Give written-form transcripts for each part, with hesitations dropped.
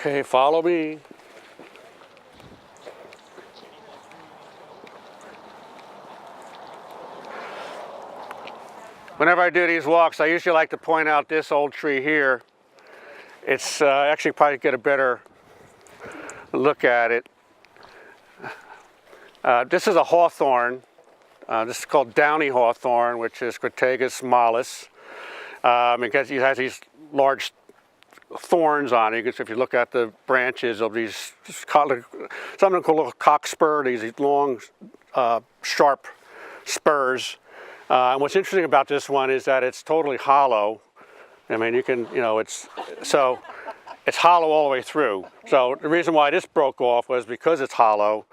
Okay, follow me. Whenever I do these walks, I usually like to point out this old tree here. It's actually probably get a better look at it. This is a hawthorn. This is called Downy hawthorn, which is Crataegas mollis. It has these large thorns on it. If you look at the branches of these, something called a cockspur, these long, sharp spurs. And what's interesting about this one is that it's totally hollow. I mean, it's hollow all the way through. So the reason why this broke off was because it's hollow.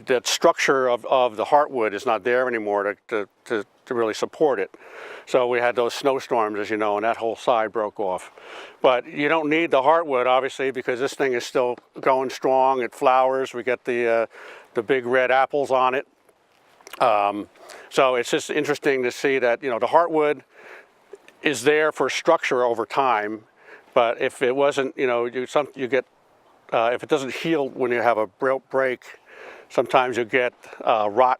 The structure of the heartwood is not there anymore to really support it. So we had those snowstorms, as you know, and that whole side broke off. But you don't need the heartwood, obviously, because this thing is still going strong. It flowers. We get the big red apples on it. So it's just interesting to see that, the heartwood is there for structure over time. But if it wasn't, you get, if it doesn't heal when you have a break, sometimes you get rot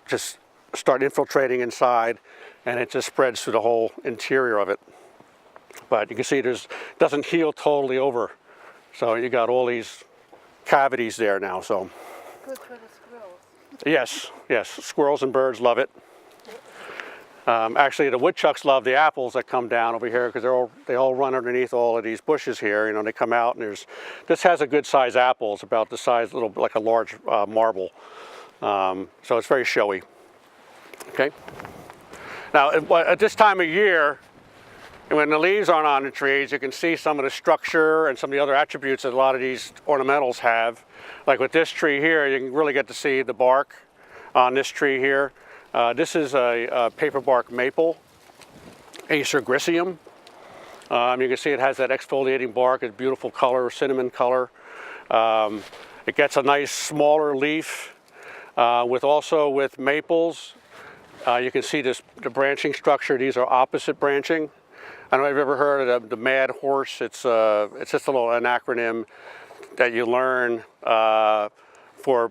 just start infiltrating inside, and it just spreads through the whole interior of it. But you can see it doesn't heal totally over. So you got all these cavities there now. So good for the squirrels. Yes, squirrels and birds love it. Actually, the woodchucks love the apples that come down over here because they all run underneath all of these bushes here. They come out, and this has a good size apple. It's about the size, like a large marble. So it's very showy. Okay. Now, at this time of year, when the leaves aren't on the trees, you can see some of the structure and some of the other attributes that a lot of these ornamentals have. Like with this tree here, you can really get to see the bark on this tree here. This is a paperbark maple, Acer Griseum. You can see it has that exfoliating bark, a beautiful color, cinnamon color. It gets a nice smaller leaf. With maples, you can see the branching structure. These are opposite branching. I don't know if you've ever heard of the mad horse. It's just an acronym that you learn to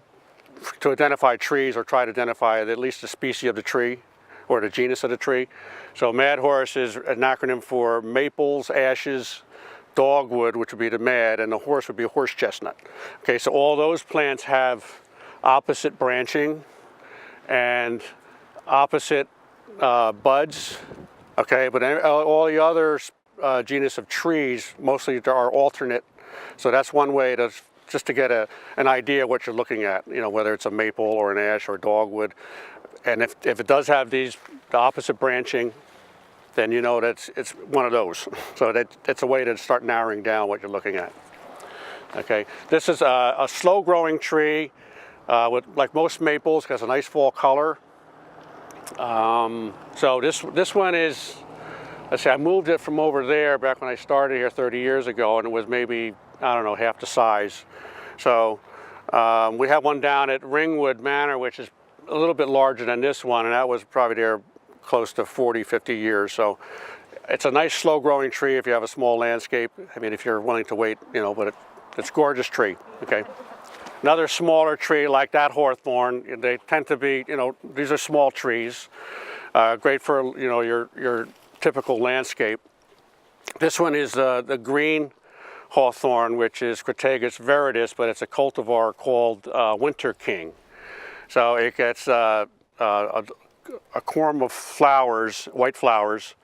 identify trees or try to identify at least the species of the tree or the genus of the tree. So mad horse is an acronym for maples, ashes, dogwood, which would be the mad, and the horse would be a horse chestnut. Okay, so all those plants have opposite branching and opposite buds. Okay, but all the other genus of trees mostly are alternate. So that's one way just to get an idea of what you're looking at, whether it's a maple or an ash or a dogwood. And if it does have the opposite branching, then you know that it's one of those. So it's a way to start narrowing down what you're looking at. Okay, this is a slow-growing tree with, like most maples, has a nice fall color. So this one is, let's see, I moved it from over there back when I started here 30 years ago, and it was maybe, I don't know, half the size. So we have one down at Ringwood Manor, which is a little bit larger than this one, and that was probably there close to 40, 50 years. So it's a nice slow-growing tree if you have a small landscape. I mean, if you're willing to wait, but it's a gorgeous tree. Okay. Another smaller tree like that hawthorn, they tend to be, these are small trees, great for, your typical landscape. This one is the green hawthorn, which is Crataegas viridis, but it's a cultivar called Winter King. So it gets a corm of flowers, white flowers,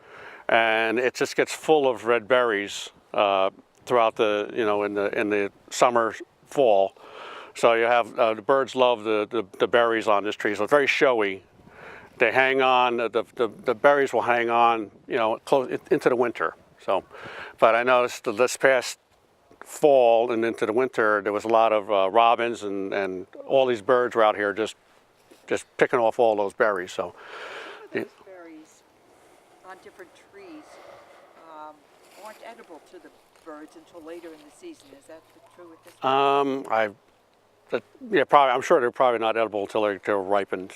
and it just gets full of red berries throughout the, in the summer, fall. So you have, the birds love the berries on this tree, so it's very showy. They hang on, the berries will hang on, close into the winter. So, but I noticed this past fall and into the winter, there was a lot of robins and all these birds were out here just picking off all those berries. So, those berries on different trees aren't edible to the birds until later in the season. Is that true with this one? Probably. I'm sure they're probably not edible until they're ripened.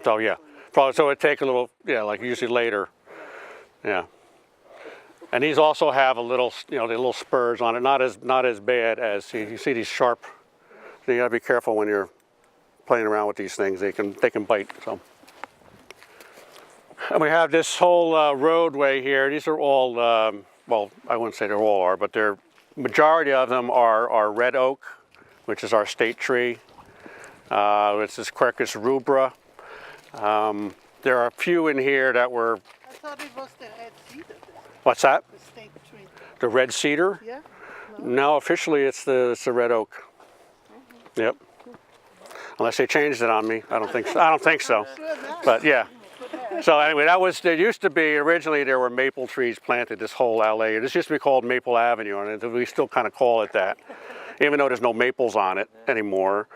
So yeah, probably. So it'd take a little, like usually later. Yeah. And these also have a little, the little spurs on it. Not as bad as you see these sharp. So you gotta be careful when you're playing around with these things. They can bite. So. And we have this whole roadway here. These are all, well, I wouldn't say they all are, but majority of them are red oak, which is our state tree. It's this Quercus Rubra. There are a few in here that were. I thought it was the red cedar. What's that? The state tree. The red cedar? Yeah. No, officially it's the red oak. Yep. Unless they changed it on me, I don't think so. I don't think so. But yeah. So anyway, there used to be, originally there were maple trees planted this whole alley. This used to be called Maple Avenue, and we still kind of call it that, even though there's no maples on it anymore.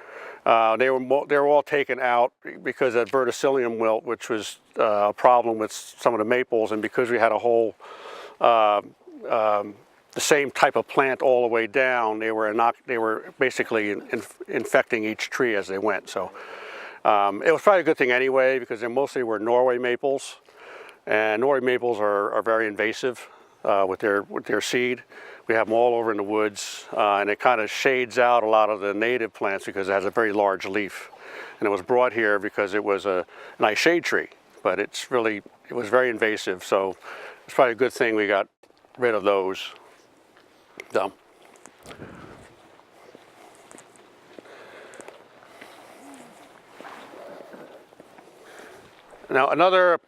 They were all taken out because of verticillium wilt, which was a problem with some of the maples, and because we had a whole the same type of plant all the way down, they were basically infecting each tree as they went. So it was probably a good thing anyway, because they mostly were Norway maples, and Norway maples are very invasive with their seed. We have them all over in the woods, and it kind of shades out a lot of the native plants because it has a very large leaf. And it was brought here because it was a nice shade tree, but it was very invasive. So it's probably a good thing we got rid of those. So. Now another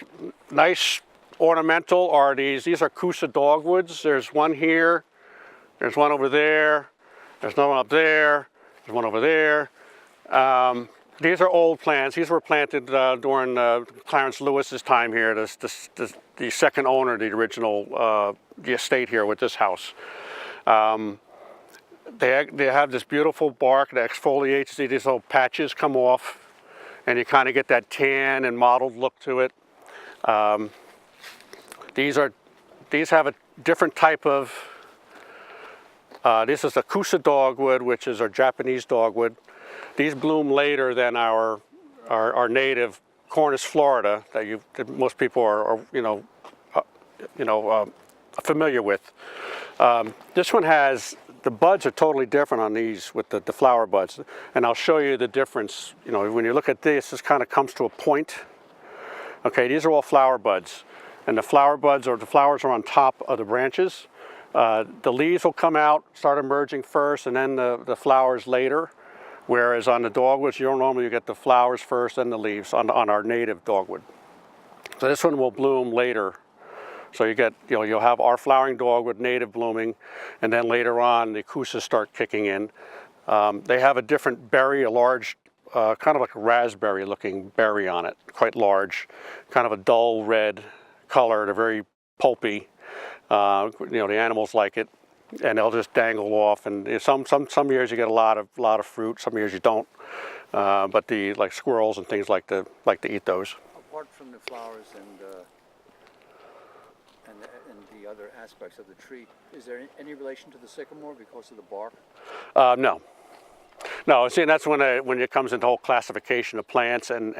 nice ornamental are these are Kousa dogwoods. There's one here, there's one over there, there's another one up there, there's one over there. These are old plants. These were planted during Clarence Lewis's time here, the second owner of the original the estate here with this house. They have this beautiful bark that exfoliates. See, these little patches come off, and you kind of get that tan and mottled look to it. These have a different type of. This is a Kousa dogwood, which is our Japanese dogwood. These bloom later than our native Cornus Florida that most people are familiar with. This one has, the buds are totally different on these with the flower buds, and I'll show you the difference. When you look at this kind of comes to a point. Okay, these are all flower buds, and the flowers are on top of the branches. The leaves will come out, start emerging first, and then the flowers later. Whereas on the dogwoods, you don't normally get the flowers first and the leaves on our native dogwood. So this one will bloom later. So you'll have our flowering dogwood native blooming, and then later on the Kousas start kicking in. They have a different berry, a large, kind of like a raspberry looking berry on it, quite large, kind of a dull red color. They're very pulpy. The animals like it, and they'll just dangle off. And some years you get a lot of fruit. Some years you don't. But like squirrels and things like to eat those. Apart from the flowers and the other aspects of the tree, is there any relation to the sycamore because of the bark? No. See, and that's when it comes into the whole classification of plants and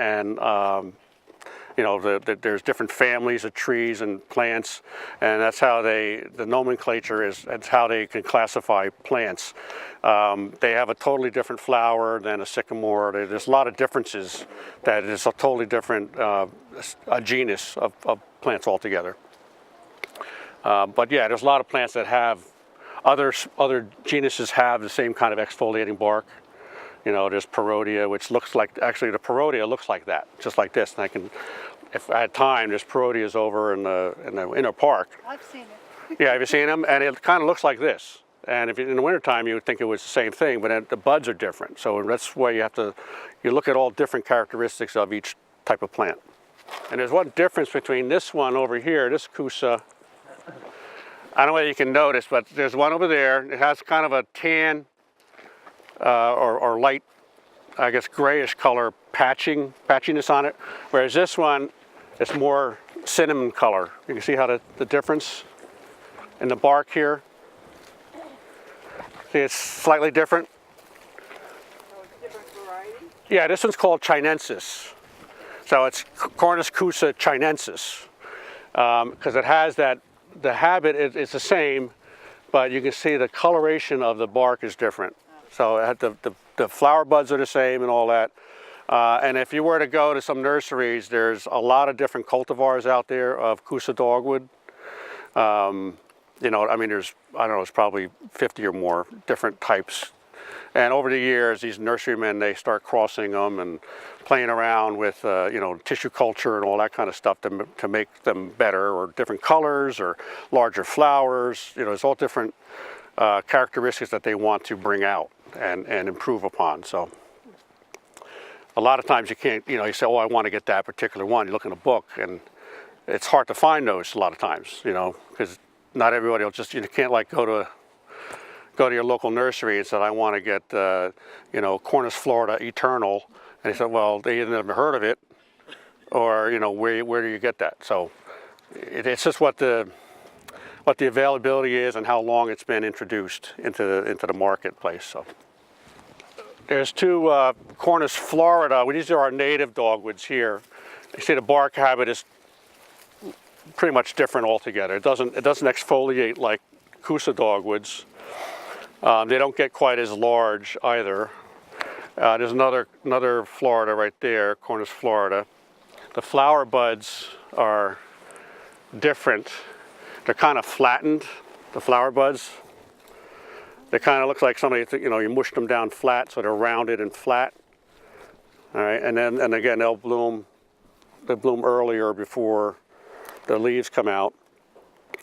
there's different families of trees and plants, and that's how the nomenclature is. That's how they can classify plants. They have a totally different flower than a sycamore. There's a lot of differences. That is a totally different a genus of plants altogether. But yeah, there's a lot of plants that have other genuses have the same kind of exfoliating bark. There's Perodia, which looks like, actually the Perodia looks like that, just like this. And if I had time, there's Perodias over in the inner park. I've seen it. Yeah, have you seen them? And it kind of looks like this. And if in the wintertime, you would think it was the same thing, but the buds are different. So that's why you look at all different characteristics of each type of plant. And there's one difference between this one over here, this Kousa. I don't know whether you can notice, but there's one over there. It has kind of a tan or light, I guess, grayish color patchiness on it, whereas this one is more cinnamon color. You can see how the difference in the bark here. See, it's slightly different. So it's different variety? Yeah, this one's called Chinensis. So it's Cornus Kousa Chinensis, because it has that the habit is the same, but you can see the coloration of the bark is different. So the flower buds are the same and all that. And if you were to go to some nurseries, there's a lot of different cultivars out there of Kousa dogwood. You know, I mean, there's, I don't know, it's probably 50 or more different types. And over the years, these nurserymen, they start crossing them and playing around with, you know, tissue culture and all that kind of stuff to make them better, or different colors or larger flowers. You know, it's all different characteristics that they want to bring out and improve upon. So a lot of times you can't, you know, you say, oh, I want to get that particular one. You look in a book and it's hard to find those a lot of times, you know, because not everybody will just, you can't like go to your local nursery and say, I want to get, you know, Cornus Florida Eternal. And they said, well, they either never heard of it, or, you know, where do you get that? So it's just what the availability is and how long it's been introduced into the marketplace. So there's two Cornus Florida. These are our native dogwoods here. You see the bark habit is pretty much different altogether. It doesn't exfoliate like Kousa dogwoods. They don't get quite as large either. There's another Florida right there, Cornus Florida. The flower buds are different. They're kind of flattened, the flower buds. They kind of look like somebody, you know, you mushed them down flat, so they're rounded and flat. All right, and again, they bloom earlier before the leaves come out.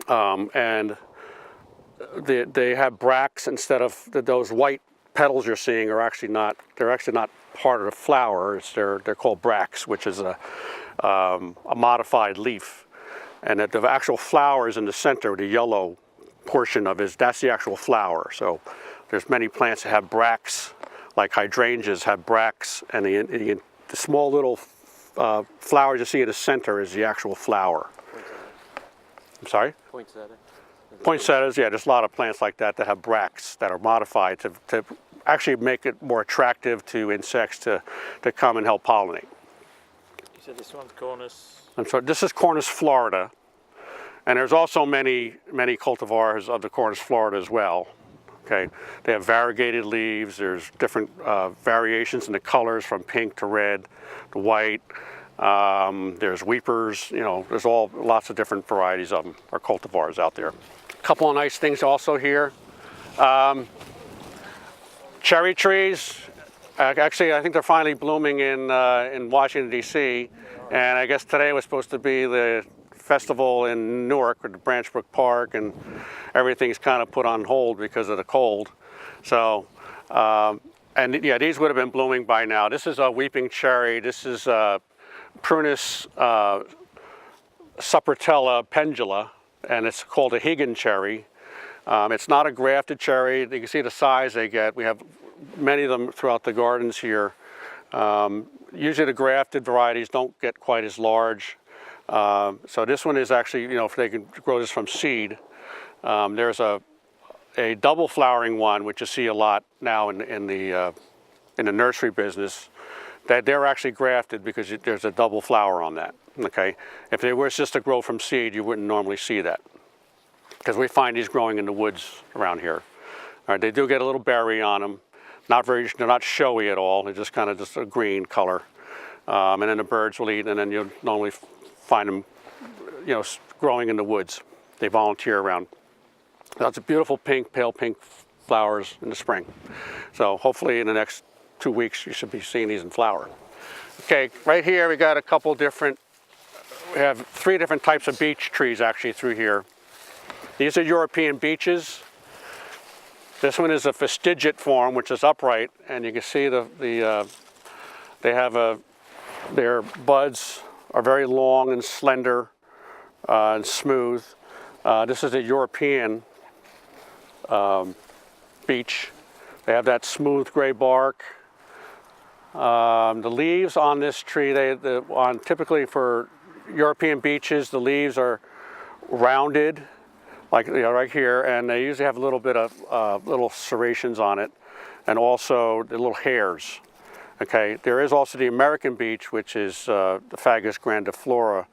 And they have bracts instead of those white petals you're seeing are actually not. They're actually not part of the flower. They're called bracts, which is a modified leaf, and that the actual flower is in the center. The yellow portion of it, that's the actual flower. So there's many plants that have bracts, like hydrangeas have bracts, and the small little flowers you see in the center is the actual flower. I'm sorry? Poinsettia. Poinsettias, yeah, there's a lot of plants like that that have bracts that are modified to actually make it more attractive to insects to come and help pollinate. You said this one's Cornus. And so this is Cornus Florida, and there's also many cultivars of the Cornus Florida as well. Okay, they have variegated leaves. There's different variations in the colors from pink to red to white. There's weepers. You know, there's lots of different varieties of them, or cultivars out there. A couple of nice things also here. Cherry trees. Actually, I think they're finally blooming in Washington, D.C. And I guess today was supposed to be the festival in Newark with the Branch Brook Park, and everything's kind of put on hold because of the cold. So, and yeah, these would have been blooming by now. This is a weeping cherry. This is Prunus Subhirtella Pendula, and it's called a Higgin cherry. It's not a grafted cherry. You can see the size they get. We have many of them throughout the gardens here. Usually the grafted varieties don't get quite as large. So this one is actually, you know, if they can grow this from seed. There's a double flowering one, which you see a lot now in the nursery business, that they're actually grafted because there's a double flower on that. Okay, if they were just to grow from seed, you wouldn't normally see that, because we find these growing in the woods around here. All right, they do get a little berry on them. They're not showy at all. They're just kind of just a green color. And then the birds will eat, and then you'll normally find them, you know, growing in the woods. They volunteer around. That's a beautiful pink, pale pink flowers in the spring. So hopefully in the next 2 weeks, you should be seeing these in flower. Okay, right here we got a couple different, we have 3 different types of beech trees actually through here. These are European beeches. This one is a fastigiate form, which is upright, and you can see they have their buds are very long and slender and smooth. This is a European beech. They have that smooth gray bark. The leaves on this tree, typically for European beeches, the leaves are rounded, like, you know, right here, and they usually have a little bit of little serrations on it, and also the little hairs. Okay, there is also the American beech, which is the Fagus grandiflora,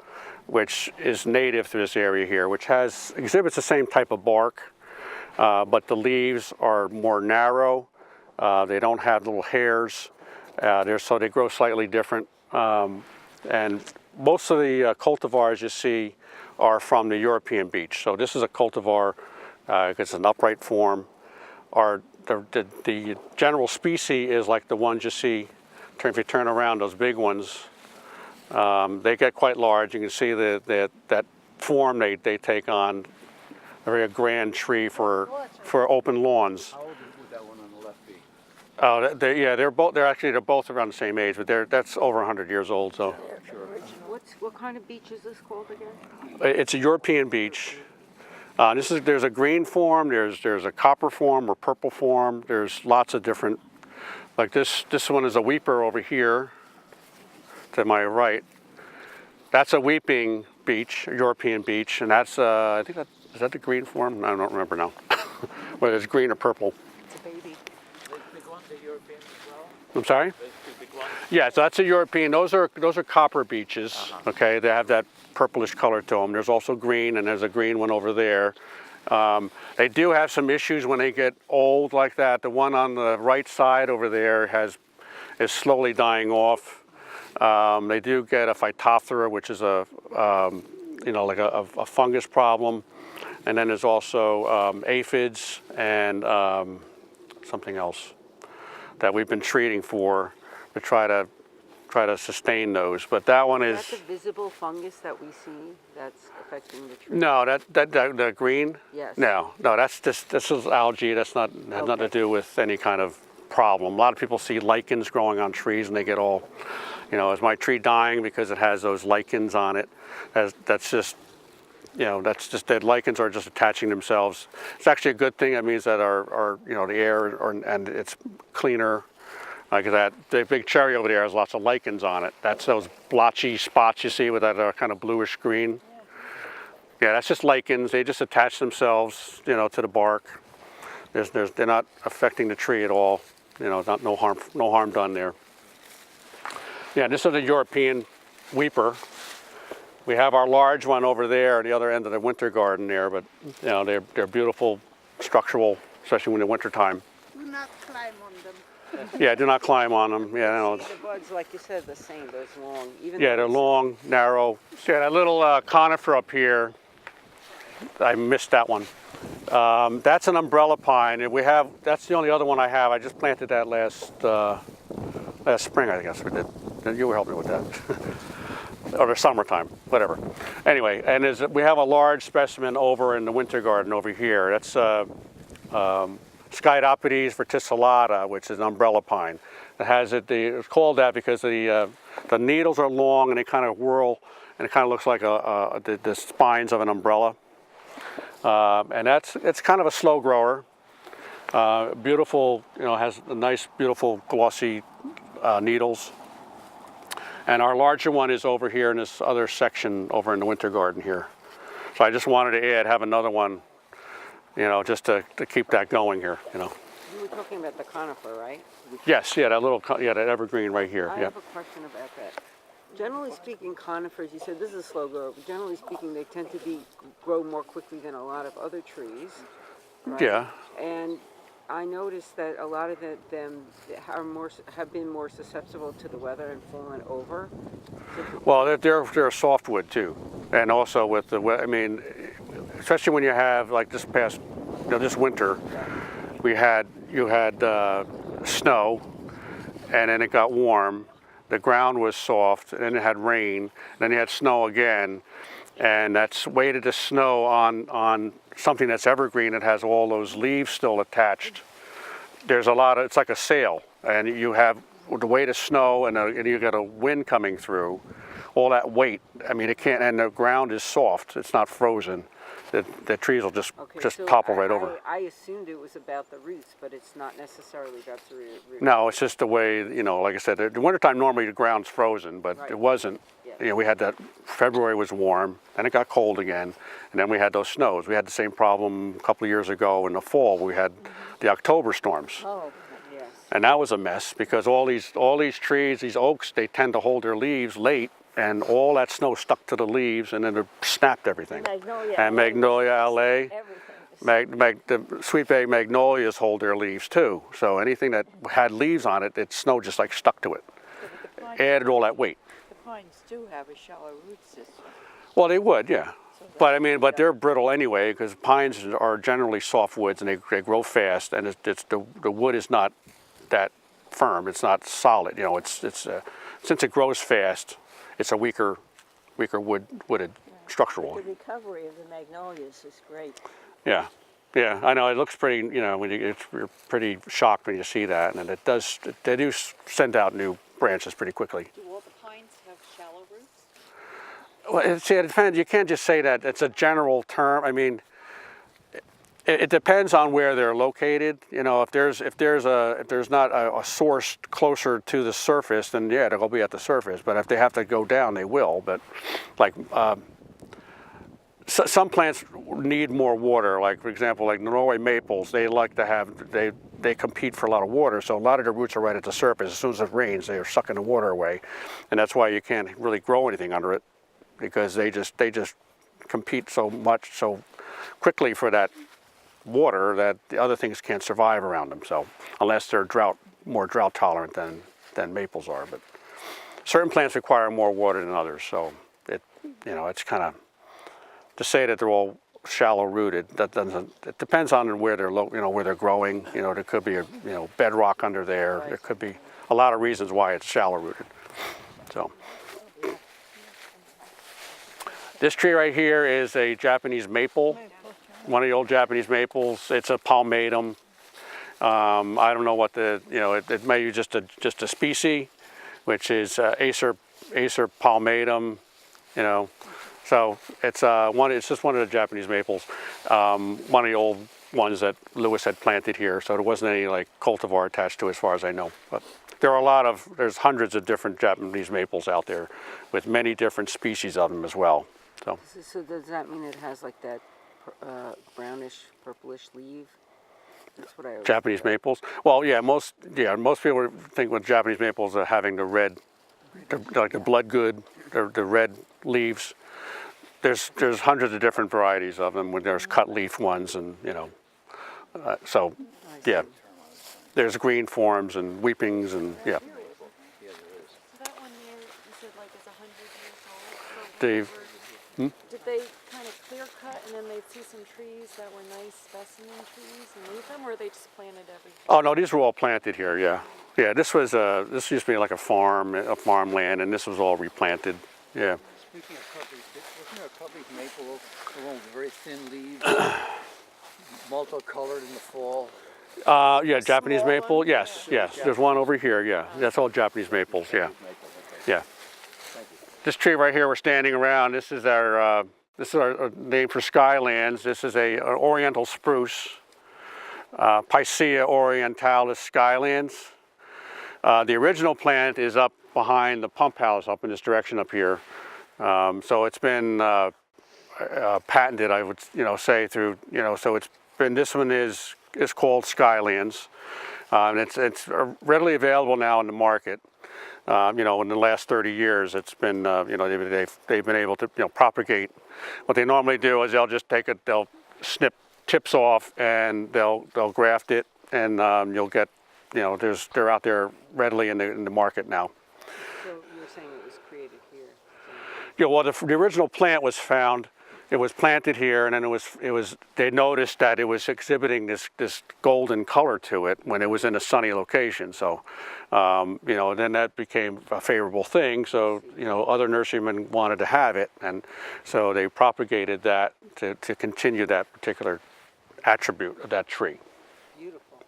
which is native to this area here, which exhibits the same type of bark, but the leaves are more narrow. They don't have little hairs, so they grow slightly different. And most of the cultivars you see are from the European beech. So this is a cultivar, it's an upright form. The general species is like the ones you see, if you turn around, those big ones, they get quite large. You can see that form they take on, a very grand tree for open lawns. How old would that one on the left be? Oh, they're both around the same age, but that's over 100 years old. So What kind of beech is this called again? it's a European beech. There's a green form, there's a copper form or purple form. There's lots of different. Like this one is a weeper over here to my right. That's a weeping beech, a European beech, and that's I think is that the green form? I don't remember now. Whether it's green or purple. It's a baby. The big one, the European as well? I'm sorry? Those two big ones? Yeah, so that's a European. Those are copper beeches. Okay, they have that purplish color to them. There's also green, and there's a green one over there. They do have some issues when they get old like that. The one on the right side over there is slowly dying off. They do get a Phytophthora, which is like a fungus problem, and then there's also aphids and something else that we've been treating for to try to sustain those. But that one is. Is that the visible fungus that we see that's affecting the tree? No, the green. Yes. No, this is algae. That's has nothing to do with any kind of problem. A lot of people see lichens growing on trees and they get all, is my tree dying because it has those lichens on it? That's just that lichens are just attaching themselves. It's actually a good thing. That means that the air and it's cleaner. Like that, the big cherry over there has lots of lichens on it. That's those blotchy spots you see with that kind of bluish green. Yeah, that's just lichens. They just attach themselves, to the bark. They're not affecting the tree at all. No harm done there. Yeah, this is a European weeper. We have our large one over there at the other end of the winter garden there, but they're beautiful, structural, especially when the winter time. Do not climb on them. Yeah, do not climb on them. Yeah, The buds, like you said, the same, those long. they're long, narrow. Yeah, that little conifer up here, I missed that one. That's an umbrella pine, and that's the only other one I have. I just planted that last spring, I guess we did. You were helping me with that. Or the summertime, whatever. Anyway, and we have a large specimen over in the winter garden over here. That's Sciadopitys verticillata, which is an umbrella pine. It's called that because the needles are long and they kind of whirl, and it kind of looks like the spines of an umbrella. And it's kind of a slow grower. Beautiful, has nice, beautiful, glossy needles. And our larger one is over here in this other section over in the winter garden here. So I just wanted to have another one, just to keep that going here, You were talking about the conifer, right? Yes, that evergreen right here. I Yeah. have a question about that. Generally speaking, conifers, you said this is a slow grower, but generally speaking, they tend to grow more quickly than a lot of other trees. Right? Yeah. And I noticed that a lot of them have been more susceptible to the weather and fallen over. Well, they're a softwood too, and also with the especially when you have like this past, this winter, you had snow, and then it got warm. The ground was soft, and then it had rain, and then you had snow again, and that's weighted the snow on something that's evergreen that has all those leaves still attached. There's it's like a sail, and you have the weight of snow, and you got a wind coming through, all that weight. It can't, and the ground is soft, it's not frozen. The trees will just topple right over. I assumed it was about the roots, but it's not necessarily about the roots. No, it's just the way, like I said, the wintertime normally the ground's frozen, but it wasn't. Yeah. We had that, February was warm, then it got cold again, and then we had those snows. We had the same problem a couple of years ago in the fall. We had the October storms. Oh, yes. And that was a mess because all these trees, these oaks, they tend to hold their leaves late, and all that snow stuck to the leaves, and then it snapped everything. Magnolia. And Magnolia Bealei, Everything. the sweetback magnolias hold their leaves too. So anything that had leaves on it, it snow just like stuck to it. The pines, Added all that weight. the pines do have a shallow root system. Well, they would, yeah. But I mean, but they're brittle anyway, because pines are generally soft woods and they grow fast, and the wood is not that firm. It's not solid. You know, since it grows fast, it's a weaker wooded structural. The recovery of the magnolias is great. Yeah, yeah. I know it looks pretty. You know, you're pretty shocked when you see that, and they do send out new branches pretty quickly. Do all the pines have shallow roots? Well, it depends. You can't just say that. It's a general term. I mean, it depends on where they're located. You know, if there's not a source closer to the surface, then yeah, they'll be at the surface. But if they have to go down, they will. But like some plants need more water. Like for example, like Norway maples, they like to have they compete for a lot of water. So a lot of their roots are right at the surface. As soon as it rains, they are sucking the water away, and that's why you can't really grow anything under it, because they just compete so quickly for that water that the other things can't survive around them. So unless they're more drought tolerant than maples are, but certain plants require more water than others. So it's kind of to say that they're all shallow rooted. That doesn't. It depends on where they're where they're growing. You know, there could be bedrock under there. There could be a lot of reasons why it's shallow rooted. So. This tree right here is a Japanese maple, one of the old Japanese maples. It's a palmatum. I don't know what it may be just a species, which is Acer palmatum. You know, so it's just one of the Japanese maples. One of the old ones that Lewis had planted here. So there wasn't any like cultivar attached to it, as far as I know. But there's hundreds of different Japanese maples out there, with many different species of them as well. So does that mean it has like that brownish, purplish leaf? That's what I always Japanese maples. Well, most people think with Japanese maples are having the red, like the blood good, the red leaves. There's hundreds of different varieties of them. When there's cut leaf ones, and so yeah, there's green forms and weepings and yeah. So that one there, you said like is 100 years old? Did they kind of clear cut and then they'd see some trees that were nice specimen trees and leave them, or they just planted everything? Oh no, these were all planted here. Yeah, yeah. This used to be like a farmland, and this was all replanted. Yeah. Speaking of cutleaf, wasn't there a cutleaf maple, the one with very thin leaves, multicolored in the fall? Yeah, Japanese maple. Yes. There's one over here. Yeah, that's all Japanese maples. Yeah, yeah. This tree right here we're standing around, this is our name for Skylands. This is an Oriental spruce, Picea Orientalis Skylands. The original plant is up behind the pump house up in this direction up here. So it's been patented, I would say, through, so it's been, this one is called Skylands. And it's readily available now in the market. In the last 30 years, it's been, they've been able to, propagate. What they normally do is they'll snip tips off and they'll graft it, and you'll get, they're out there readily in the market now. So you're saying it was created here? Yeah, well, the original plant was found. It was planted here, and then they noticed that it was exhibiting this golden color to it when it was in a sunny location. So, then that became a favorable thing. So, other nurserymen wanted to have it, and so they propagated that to continue that particular attribute of that tree. Beautiful.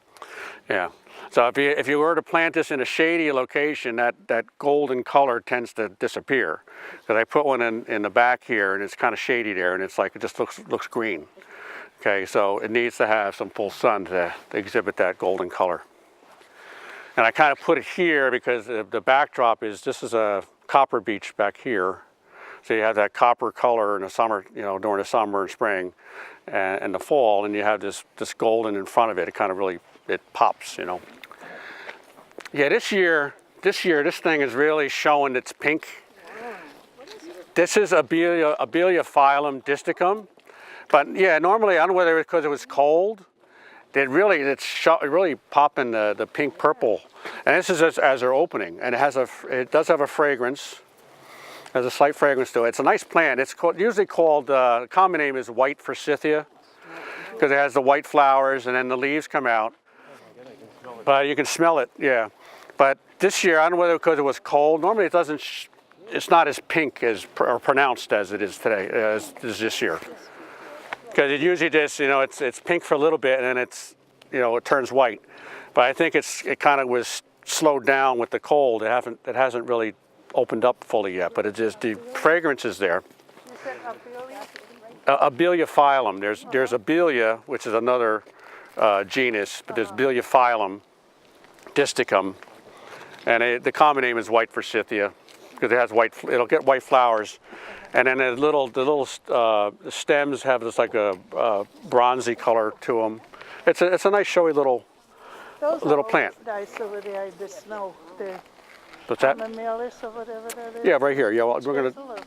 Yeah. So if you were to plant this in a shady location, that golden color tends to disappear. Because I put one in the back here, and it's kind of shady there, and it's like it just looks green. Okay, so it needs to have some full sun to exhibit that golden color. And I kind of put it here because the backdrop this is a copper beech back here. So you have that copper color in the summer, during the summer and spring, and the fall, and you have this golden in front of it. It kind of really pops, Yeah, this year this thing is really showing its pink. This is Abelia phyllum disticum. But yeah, normally, I don't know whether it's because it was cold, it really popping the pink purple. And this is as they're opening, and it does have a fragrance. Has a slight fragrance to it. It's a nice plant. It's usually called, the common name is white forsythia, because it has the white flowers and then the leaves come out. But you can smell it, yeah. But this year, I don't know whether because it was cold. Normally it doesn't, it's not as pink or pronounced as it is today, as this year. Because it usually just, it's pink for a little bit and then it turns white. But I think it kind of was slowed down with the cold. It hasn't really opened up fully yet, but the fragrance is there. You said Abelia? Abelia phyllum. There's Abelia, which is another genus, but there's Abelia phyllum disticum, and the common name is white forsythia because it has it'll get white flowers, and then the little stems have this like a bronzy color to them. It's a nice showy little plant. Nice over there in the snow. The What's that? Hamamelis or whatever that is. Yeah, right here. Yeah, we're gonna. What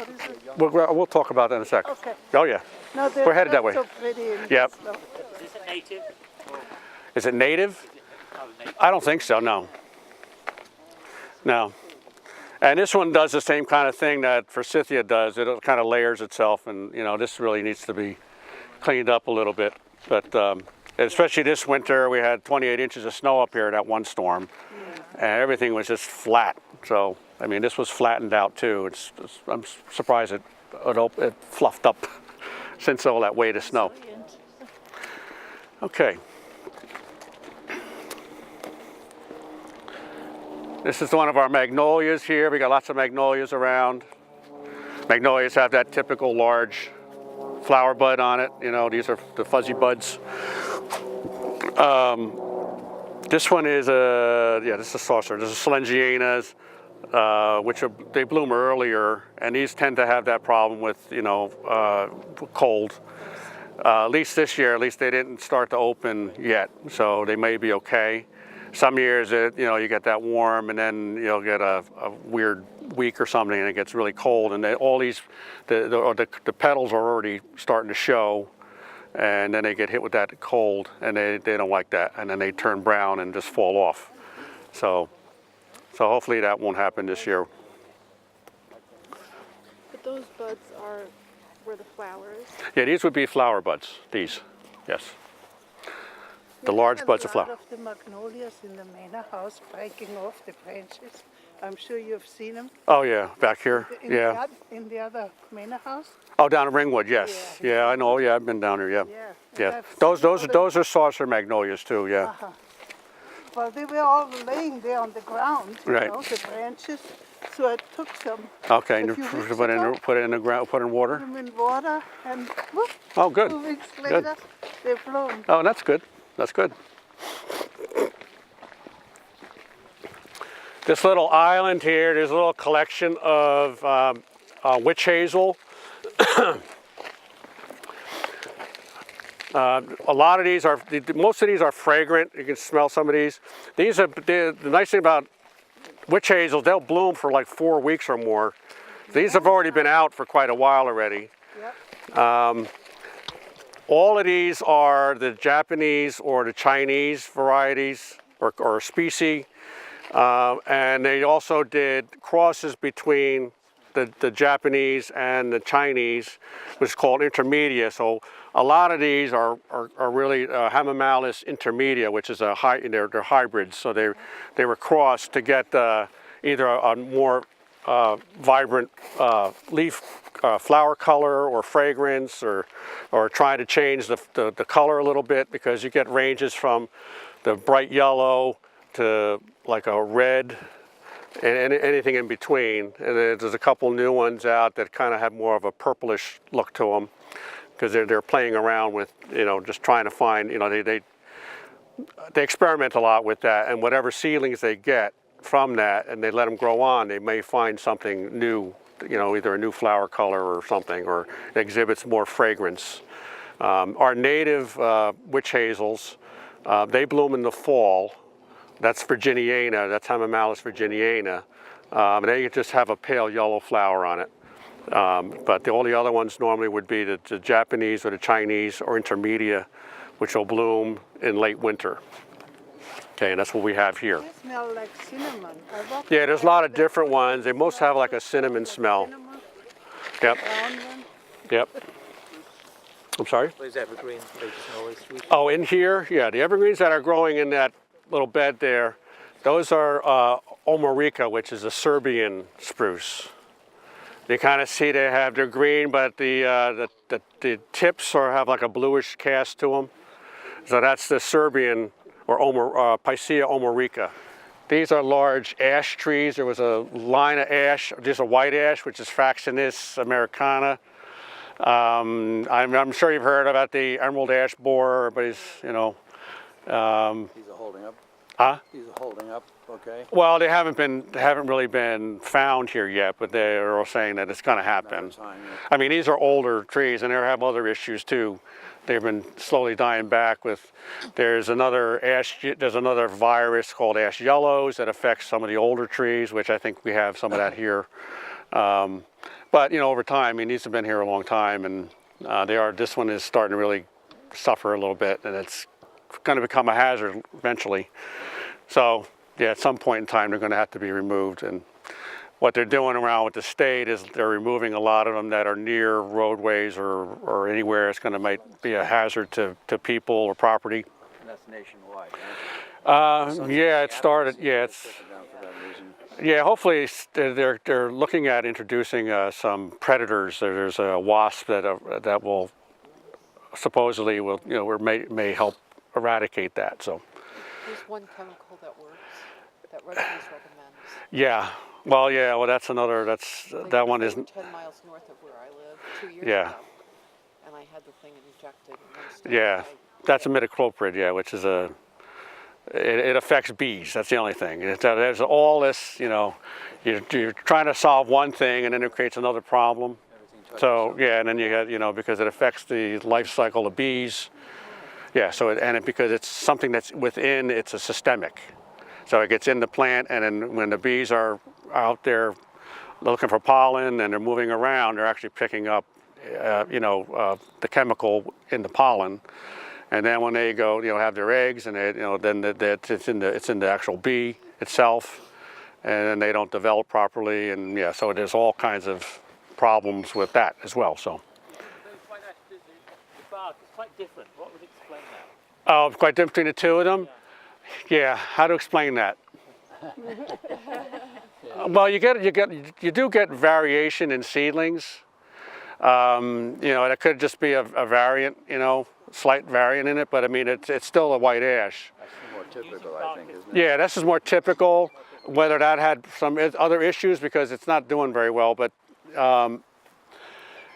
is it? We'll talk about that in a sec. Okay. Oh yeah. No, We're headed that way. so pretty in Yep. the snow. Is it native? Is it native? Oh, native. I don't think so. No. No. And this one does the same kind of thing that forsythia does. It kind of layers itself, and this really needs to be cleaned up a little bit. But especially this winter, we had 28 inches of snow up here that one storm, and everything was just flat. So I mean, this was flattened out too. I'm surprised it fluffed up since all that weight of snow. Okay. This is one of our magnolias here. We got lots of magnolias around. Magnolias have that typical large flower bud on it. These are the fuzzy buds. This one is this is a saucer. This is Slengianas, which they bloom earlier, and these tend to have that problem with cold. At least this year, they didn't start to open yet, so they may be okay. Some years, you get that warm, and then you'll get a weird week or something, and it gets really cold, and all these, the petals are already starting to show, and then they get hit with that cold, and they don't like that, and then they turn brown and just fall off. So hopefully that won't happen this year. But those buds were the flowers. Yeah, these would be flower buds. These, yes. The large buds of flower. A lot of the magnolias in the manor house breaking off the branches. I'm sure you've seen them. Oh yeah, back here. Yeah. In the other manor house. Oh, down in Ringwood, yes. Yeah, I know. Yeah, I've been down here. Yeah. Yeah. Those are saucer magnolias too. Yeah. Well, they were all laying there on the ground. Right. The branches. So I took some. Okay, a and few weeks put ago, it in the ground, put in water. Put them in water, and whoop, Oh, good. 2 weeks later, they bloom. Oh, that's good. That's good. This little island here, there's a little collection of witch hazel. A lot of these most of these are fragrant. You can smell some of these. The nice thing about witch hazels, they'll bloom for like 4 weeks or more. These have already been out for quite a while already. Yep. All of these are the Japanese or the Chinese varieties or species. And they also did crosses between the Japanese and the Chinese, which is called intermedia. So a lot of these are really Hamamelis intermedia, which is they're hybrids. So they were crossed to get either a more vibrant leaf flower color or fragrance, or trying to change the color a little bit, because you get ranges from the bright yellow to like a red and anything in between. And there's a couple new ones out that kind of have more of a purplish look to them, because they're playing around with just trying to find they experiment a lot with that, and whatever seedlings they get from that and they let them grow on, they may find something new, either a new flower color or something, or it exhibits more fragrance. Our native witch hazels, they bloom in the fall. That's virginiana, that's Hamamelis virginiana. They just have a pale yellow flower on it. But all the other ones normally would be the Japanese or the Chinese or intermedia, which will bloom in late winter. Okay, and that's what we have here. They smell like cinnamon. Yeah, there's a lot of different ones. They most have like a cinnamon smell. Yep, yep. I'm sorry? Those evergreens, they just always sweet. Oh, in here, yeah, the evergreens that are growing in that little bed there, those are Omorica, which is a Serbian spruce. You kind of see they're green, but the tips have like a bluish cast to them. So that's the Serbian or Picea omorica. These are large ash trees. There was a line of ash. There's a white ash, which is Fraxinus americana. I'm sure you've heard about the emerald ash borer. Everybody's, These are holding up. Huh? These are holding up. Okay. Well, they haven't really been found here yet, but they're all saying that it's going to happen. Time, yeah. I mean, these are older trees, and they have other issues too. They've been slowly dying back with. There's another virus called ash yellows that affects some of the older trees, which I think we have some of that here. But over time, I mean, these have been here a long time, and this one is starting to really suffer a little bit, and it's going to become a hazard eventually. So yeah, at some point in time, they're going to have to be removed. And what they're doing around with the state is they're removing a lot of them that are near roadways or anywhere it's going to might be a hazard to people or property. And that's nationwide. Right? Yeah, it started. Yeah, it's. Put it down for that reason. Yeah, hopefully they're looking at introducing some predators. There's a wasp that will supposedly may help eradicate that. So. There's one chemical that works, that residents recommend. Yeah. Well, yeah. Well, that's another. That one isn't. 10 miles north of where I live 2 years Yeah. ago, and I had the thing injected. Yeah, that's a imidacloprid. Yeah, which is it affects bees. That's the only thing. There's all this. You're trying to solve one thing, and then it creates another problem. So yeah, and then you got because it affects the life cycle of bees. Yeah, so because it's something that's within, it's a systemic. So it gets in the plant, and then when the bees are out there looking for pollen and they're moving around, they're actually picking up, the chemical in the pollen. And then when they go, have their eggs, and then it's in the actual bee itself, and then they don't develop properly, and yeah, so there's all kinds of problems with that as well. So. The bark is quite different. What would explain that? Oh, quite different between the two of them? Yeah, how to explain that? Well, you do get variation in seedlings. It could just be a variant, slight variant in it, but I mean, it's still a white ash. That's more typical, I think, isn't it? Yeah, this is more typical. Whether that had some other issues because it's not doing very well, but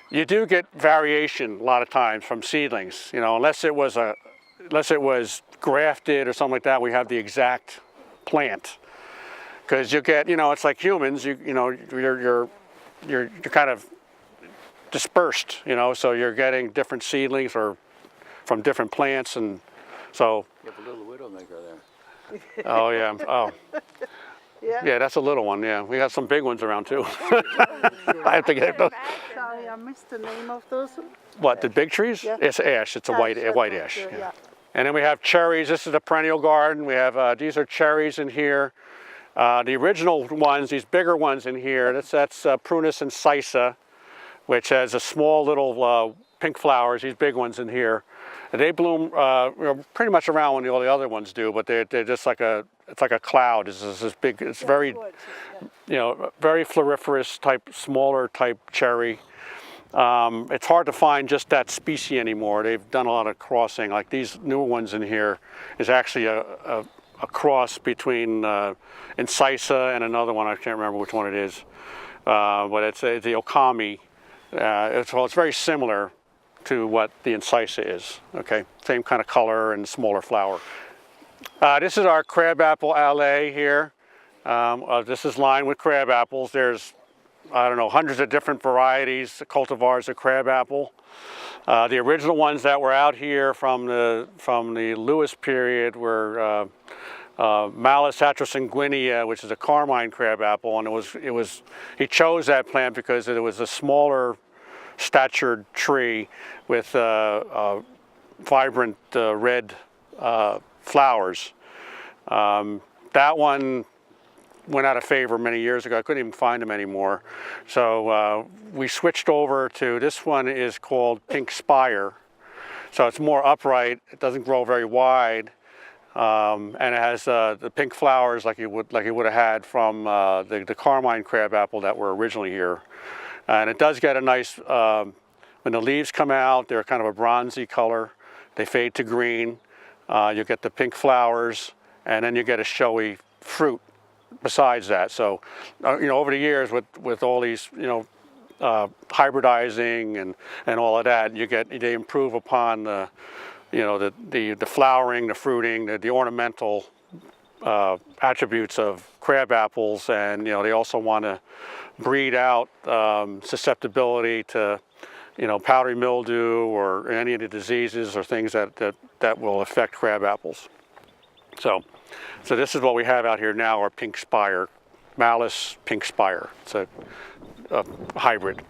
you do get variation a lot of times from seedlings. Unless it was grafted or something like that, we have the exact plant. Because you get, it's like humans. You're kind of dispersed. So you're getting different seedlings or from different plants, and so. You have a little widowmaker there. Oh yeah. Oh. Yeah, that's a little one. Yeah, we got some big ones around too. I have to get those. Sorry, I missed the name of those. What, the big trees? Yeah. It's ash. It's a white ash. Yeah. Yeah. And then we have cherries. This is a perennial garden. We have these are cherries in here. The original ones, these bigger ones in here. That's Prunus and Cisa, which has a small little pink flowers. These big ones in here. And they bloom pretty much around when all the other ones do, but they're just like it's like a cloud. It's this big. It's very, very floriferous type, smaller type cherry. It's hard to find just that species anymore. They've done a lot of crossing. Like these new ones in here is actually a cross between Incisa and another one. I can't remember which one it is, but it's the Okami. It's very similar to what the Incisa is. Okay, same kind of color and smaller flower. This is our crabapple alley here. This is lined with crab apples. There's, I don't know, hundreds of different varieties, cultivars of crabapple. The original ones that were out here from the Lewis period were Malus atrosanguinea, which is a carmine crabapple, and he chose that plant because it was a smaller statured tree with vibrant red flowers. That one went out of favor many years ago. I couldn't even find them anymore. So we switched over to, this one is called Pink Spire. So it's more upright, it doesn't grow very wide, and it has the pink flowers like you would have had from the carmine crabapple that were originally here. And it does get a nice, when the leaves come out, they're kind of a bronzy color. They fade to green. You get the pink flowers, and then you get a showy fruit besides that. So, over the years with all these, hybridizing and all of that, they improve upon the flowering, the fruiting, the ornamental attributes of crab apples, and they also want to breed out susceptibility to powdery mildew or any of the diseases or things that will affect crab apples. So this is what we have out here now, our Pink Spire, Malus Pink Spire. It's a hybrid.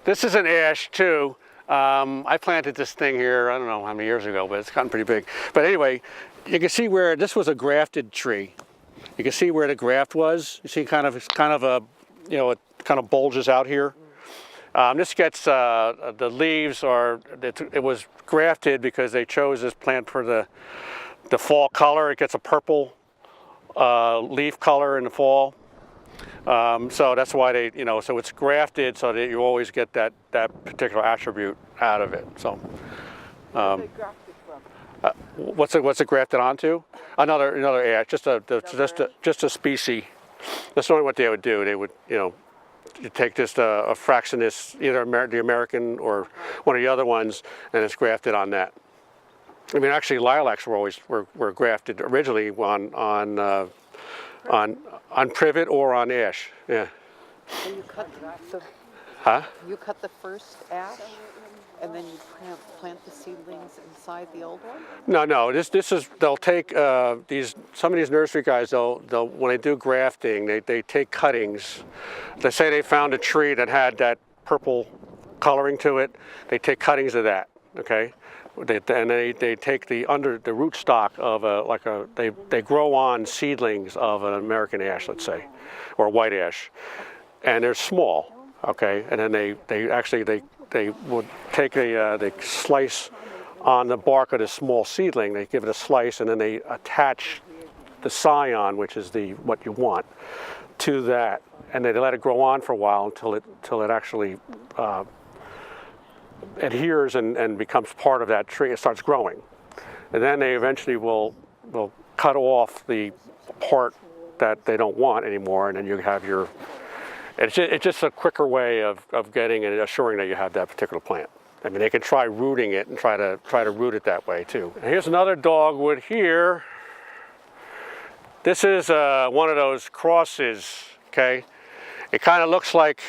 This is an ash too. I planted this thing here, I don't know how many years ago, but it's gotten pretty big. But anyway, you can see where this was a grafted tree. You can see where the graft was. You see it kind of bulges out here. This gets, the leaves it was grafted because they chose this plant for the fall color. It gets a purple leaf color in the fall. So that's why so it's grafted so that you always get that particular attribute out of it. So, what's it grafted onto? Another ash, just a species. That's only what they would do. They would, you take just a Fraxinus, either the American or one of the other ones, and it's grafted on that. I mean, actually, lilacs were grafted originally on privet or on ash. Yeah. So you cut You cut the first ash, and then you plant the seedlings inside the old one? No. This is, they'll take some of these nursery guys. They'll when they do grafting, they take cuttings. They say they found a tree that had that purple coloring to it. They take cuttings of that. Okay. And they take the rootstock of they grow on seedlings of an American ash, let's say, or white ash, and they're small, okay. And then they would take they slice on the bark of the small seedling. They give it a slice, and then they attach the scion, which is what you want, to that, and they let it grow on for a while until it actually adheres and becomes part of that tree. It starts growing, and then they eventually will cut off the part that they don't want anymore, and then you have your. It's just a quicker way of getting and assuring that you have that particular plant. I mean, they can try rooting it and try to root it that way too. And here's another dogwood here. This is one of those crosses. Okay, it kind of looks like.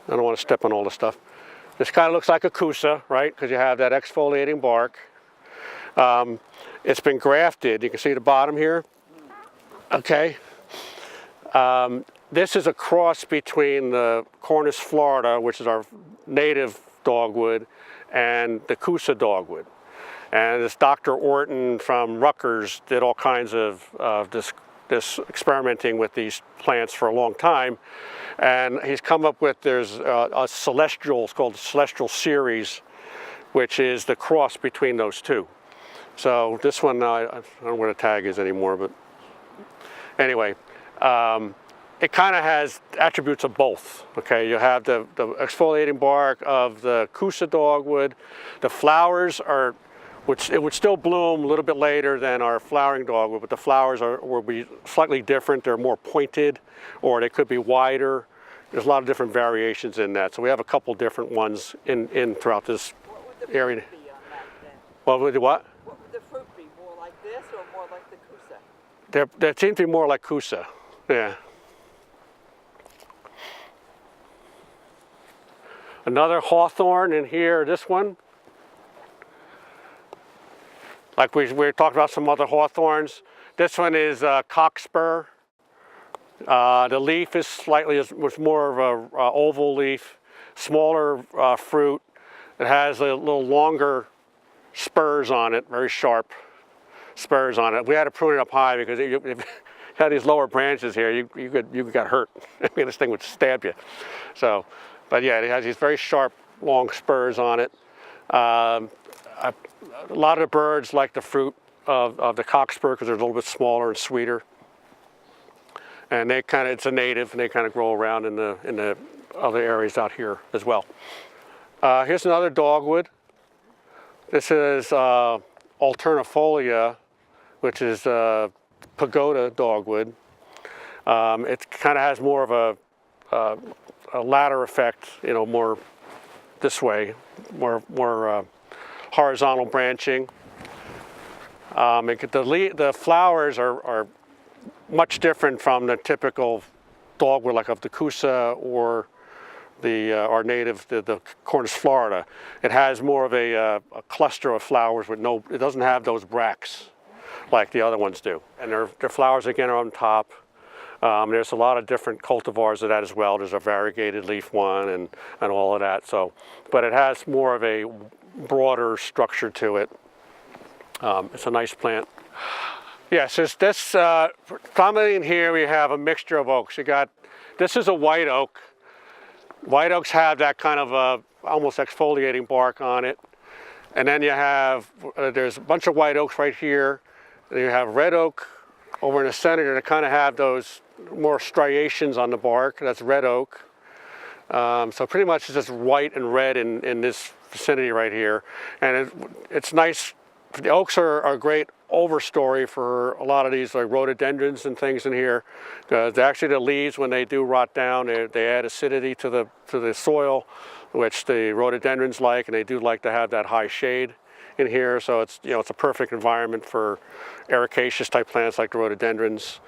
I don't want to step on all the stuff. This kind of looks like a Kousa, right? Because you have that exfoliating bark. It's been grafted. You can see the bottom here. Okay. This is a cross between the Cornus Florida, which is our native dogwood, and the Kousa dogwood. And this Dr. Orton from Rutgers did all kinds of this experimenting with these plants for a long time. And he's come up with, there's a celestial, it's called the Celestial Series, which is the cross between those two. So this one, I don't know where the tag is anymore, but anyway, it kind of has attributes of both. Okay, you have the exfoliating bark of the Kousa dogwood. The flowers are, it would still bloom a little bit later than our flowering dogwood, but the flowers will be slightly different. They're more pointed, or they could be wider. There's a lot of different variations in that. So we have a couple different ones in throughout this area. What would the what? What would the fruit be? More like this or more like the Kousa? They seem to be more like Kousa. Yeah. Another hawthorn in here. This one. like we talked about some other hawthorns. This one is cockspur. The leaf is slightly, was more of a oval leaf, smaller fruit. It has a little longer spurs on it, very sharp spurs on it. We had to prune it up high because if you had these lower branches here, you got hurt. I mean, this thing would stab you. So, but yeah, it has these very sharp, long spurs on it. A lot of the birds like the fruit of the cockspur because they're a little bit smaller and sweeter. And they kind of, it's a native, and they kind of grow around in the other areas out here as well. Here's another dogwood. This is alternifolia, which is pagoda dogwood. It kind of has more of a ladder effect, you know, more this way, more horizontal branching. The flowers are much different from the typical dogwood like of the Kousa or our native, the Cornus Florida. It has more of a cluster of flowers with it doesn't have those bracts like the other ones do. And their flowers again are on top. There's a lot of different cultivars of that as well. There's a variegated leaf one and all of that. So, but it has more of a broader structure to it. It's a nice plant. Yes, this prominently here we have a mixture of oaks. This is a white oak. White oaks have that kind of almost exfoliating bark on it. And then you have, there's a bunch of white oaks right here. And you have red oak over in the center that kind of have those more striations on the bark. That's red oak. So pretty much it's just white and red in this vicinity right here. And it's nice. The oaks are a great overstory for a lot of these like rhododendrons and things in here. Because actually the leaves, when they do rot down, they add acidity to the soil, which the rhododendrons like, and they do like to have that high shade in here. So it's, you know, it's a perfect environment for ericaceous type plants like the rhododendrons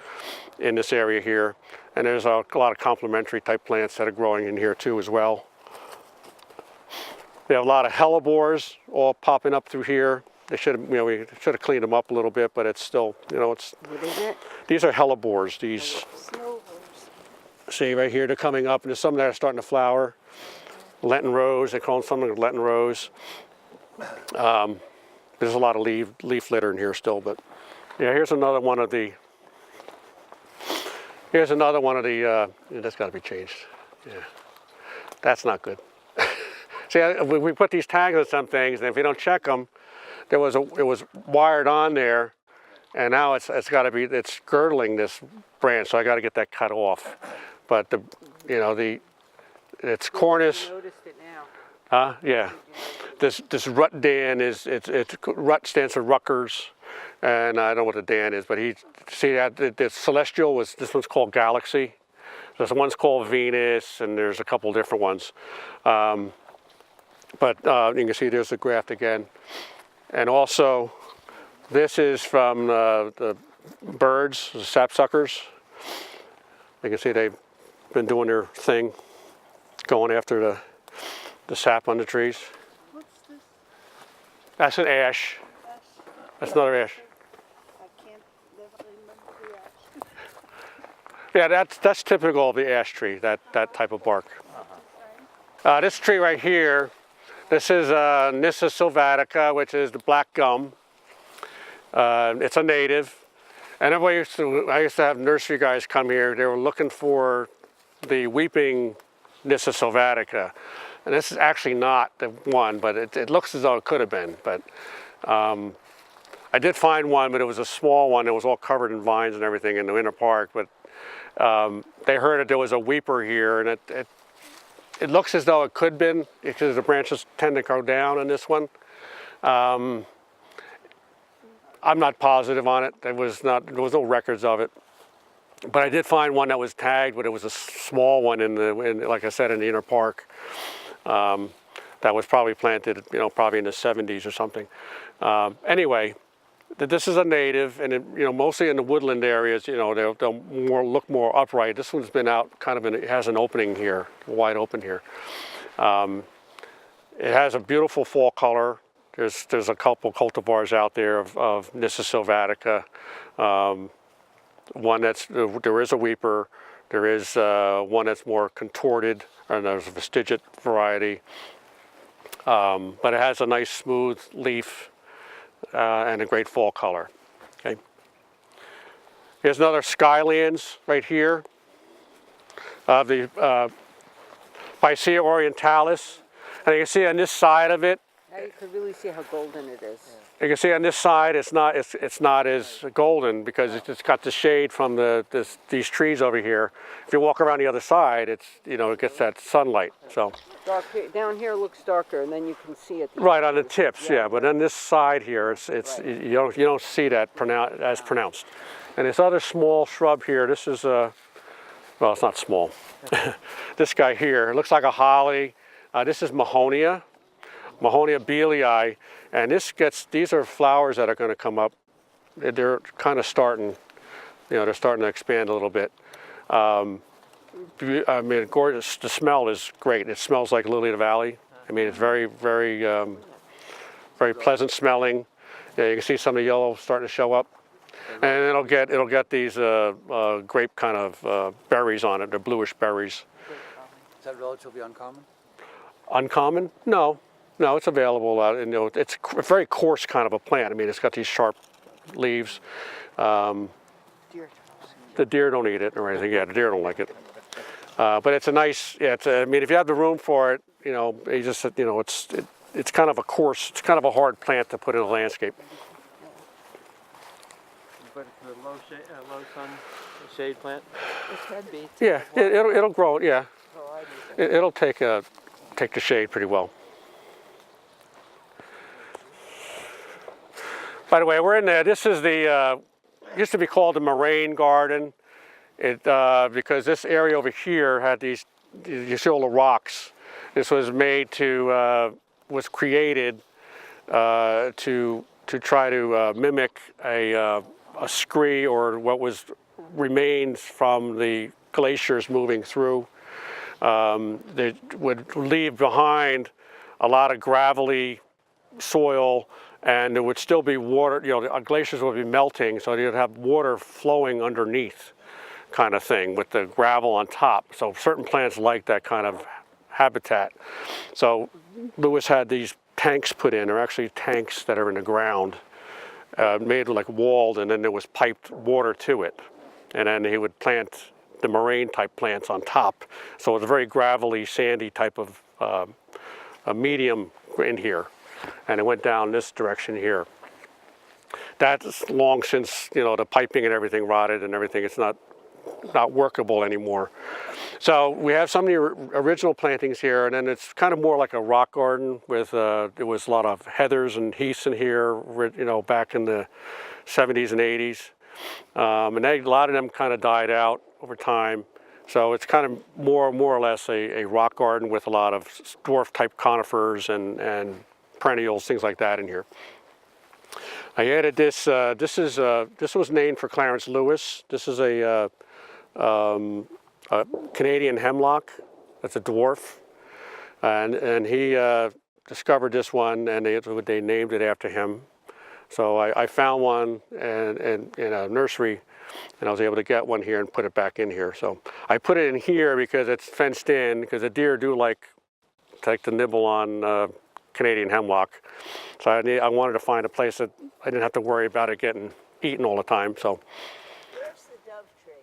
in this area here. And there's a lot of complementary type plants that are growing in here too as well. We have a lot of hellebores all popping up through here. They should have, you know, we should have cleaned them up a little bit, but it's still, you know, it's. What is it? These are hellebores. These. See right here, they're coming up, and there's some that are starting to flower. Lenten rose, they call them something Lenten rose. There's a lot of leaf litter in here still, but yeah, here's another one of the. Here's another one of the. Yeah, that's got to be changed. Yeah, that's not good. See, we put these tags on some things, and if you don't check them. It was wired on there, and now it's girdling this branch, so I got to get that cut off. But it's Cornus. I noticed it now. Yeah. This rut Dan is rut stands for Rutgers, and I don't know what the Dan is, but the celestial this one's called Galaxy. There's one's called Venus, and there's a couple different ones. But you can see there's the graft again. And also, this is from the birds, the sapsuckers. You can see they've been doing their thing, going after the sap on the trees. What's this? That's an ash. That's another ash. I can't never remember the ash. Yeah, that's typical of the ash tree, that type of bark. This tree right here, this is Nyssa Sylvatica, which is the black gum. It's a native. And I used to have nursery guys come here. They were looking for the weeping Nyssa Sylvatica. And this is actually not the one, but it looks as though it could have been. But I did find one, but it was a small one. It was all covered in vines and everything in the inner park. But they heard that there was a weeper here, and it looks as though it could have been, because the branches tend to go down on this one. I'm not positive on it. There was no records of it. But I did find one that was tagged, but it was a small one like I said, in the inner park. That was probably planted, probably in the 70s or something. Anyway, this is a native, and mostly in the woodland areas, they'll look more upright. This one's been out kind of it has an opening here, wide open here. It has a beautiful fall color. There's a couple cultivars out there of Nissus sylvatica. One there is a weeper. There is one that's more contorted, and there's a vestigiate variety. But it has a nice smooth leaf and a great fall color. Okay. Here's another Skylands right here. The Picea Orientalis. And you can see on this side of it, Now you can really see how golden it is. you can see on this side it's not as golden because it's got the shade from these trees over here. If you walk around the other side, it gets that sunlight. So Dark here, down here looks darker, and then you can see it. right on the tips, yeah. But on this side here, you don't see that as pronounced. And this other small shrub here, this is well, it's not small. This guy here, it looks like a holly. This is Mahonia Bealei, and these are flowers that are going to come up. They're kind of starting, they're starting to expand a little bit. I mean, gorgeous. The smell is great. It smells like lily of the valley. I mean, it's very, very, very pleasant smelling. Yeah, you can see some of the yellow starting to show up, and it'll get these grape kind of berries on it. They're bluish berries. Is that relatively uncommon? Uncommon? No, it's available. It's a very coarse kind of a plant. I mean, it's got these sharp leaves. The deer don't eat it or anything. Yeah, the deer don't like it. But it's a nice. Yeah, I mean, if you have the room for it, it's kind of a coarse. It's kind of a hard plant to put in a landscape. But it's a low sun shade plant. It can be. Yeah, it'll grow. Yeah, it'll take the shade pretty well. By the way, we're in there. This is the used to be called the moraine garden. Because this area over here had these, you see all the rocks. This was was created to try to mimic a scree, or what remains from the glaciers moving through. They would leave behind a lot of gravelly soil, and there would still be water. The glaciers would be melting, so you'd have water flowing underneath, kind of thing, with the gravel on top. So certain plants like that kind of habitat. So Lewis had these tanks put in. They're actually tanks that are in the ground, made like walled, and then there was piped water to it. And then he would plant the moraine type plants on top. So it's a very gravelly, sandy type of a medium in here. And it went down this direction here. That's long since, the piping and everything rotted and everything. It's not workable anymore. So we have some of the original plantings here, and then it's kind of more like a rock garden with there was a lot of heathers and heaths in here, back in the 70s and 80s. And a lot of them kind of died out over time. So it's kind of more or less a rock garden with a lot of dwarf type conifers and perennials, things like that in here. I added this. This was named for Clarence Lewis. This is a Canadian hemlock. That's a dwarf, and he discovered this one, and they named it after him. So I found one in a nursery, and I was able to get one here and put it back in here. So I put it in here because it's fenced in, because the deer do like to nibble on Canadian hemlock. So I wanted to find a place that I didn't have to worry about it getting eaten all the time. So. Where's the dove tree?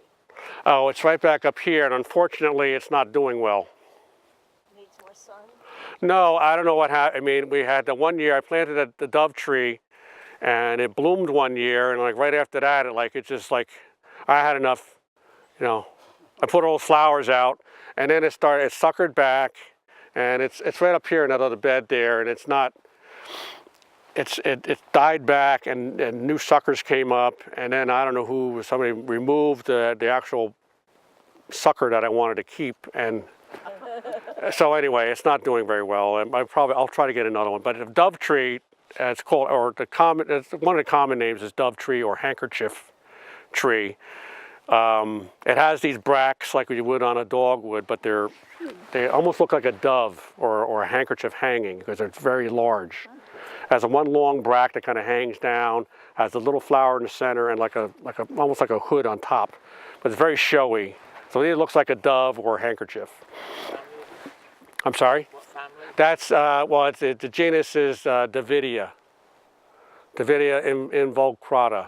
Oh, it's right back up here, and unfortunately, it's not doing well. Needs more sun? No, I don't know what happened. I mean, we had the one year I planted the dove tree, and it bloomed one year, and right after that, I had enough. I put all the flowers out, and then it suckered back, and it's right up here in that other bed there, and it's not. It died back, and new suckers came up, and then I don't know somebody removed the actual sucker that I wanted to keep, and so anyway, it's not doing very well. And I'll try to get another one. But the dove tree, it's called, or one of the common names is dove tree or handkerchief tree. It has these bracts like you would on a dogwood, but they almost look like a dove or a handkerchief hanging because it's very large. Has a one long bract that kind of hangs down, has a little flower in the center and almost like a hood on top, but it's very showy. So it looks like a dove or a handkerchief. I'm sorry? What family? That's, the genus is Davidia. Davidia involucrata.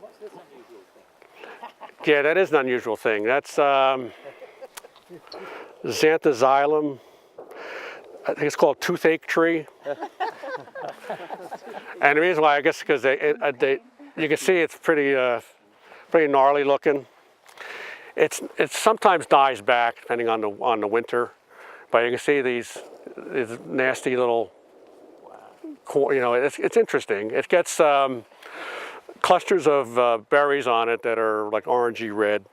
What's this unusual thing? Yeah, that is an unusual thing. That's Xanthozylum. I think it's called toothache tree. And the reason why, I guess, because you can see it's pretty gnarly looking. It sometimes dies back depending on the winter, but you can see these nasty little, it's interesting. It gets clusters of berries on it that are like orangey red,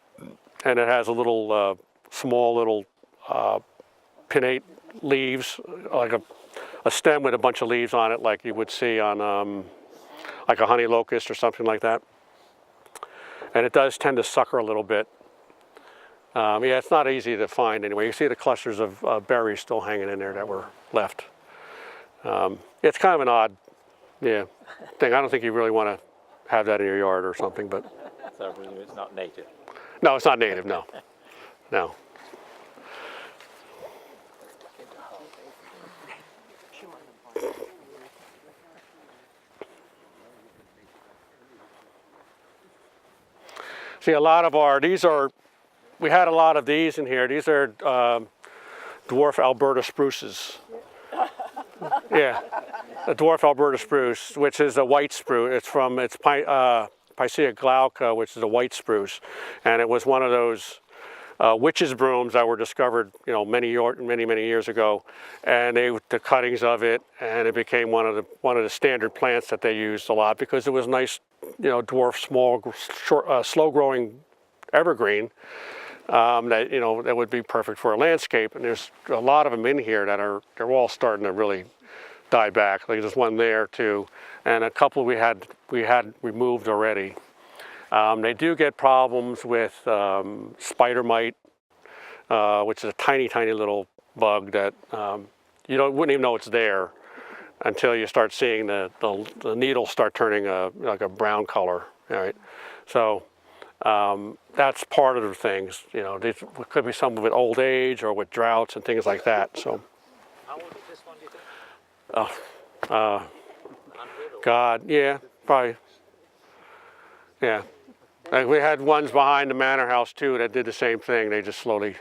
and it has a little small little pinnate leaves, like a stem with a bunch of leaves on it, like you would see on like a honey locust or something like that. And it does tend to sucker a little bit. Yeah, it's not easy to find anyway. You see the clusters of berries still hanging in there that were left. It's kind of an odd, thing. I don't think you really want to have that in your yard or something, but. So I presume it's not native. No, it's not native, no. No. See, a lot of we had a lot of these in here. These are dwarf Alberta spruces. Yeah, a dwarf Alberta spruce, which is a white spruce. It's Picea glauca, which is a white spruce. And it was one of those witches' brooms that were discovered, many years ago. And the cuttings of it, and it became one of the standard plants that they used a lot because it was nice, dwarf, small, short, slow-growing evergreen that would be perfect for a landscape. And there's a lot of them in here they're all starting to really die back. Like there's one there too, and a couple we had removed already. They do get problems with spider mite, which is a tiny little bug that wouldn't even know it's there until you start seeing the needles start turning like a brown color. All right, so that's part of the things. There could be some with old age or with droughts and things like that. So, How old is this one, do you think? God, yeah, probably, yeah. Like we had ones behind the manor house too that did the same thing. They just slowly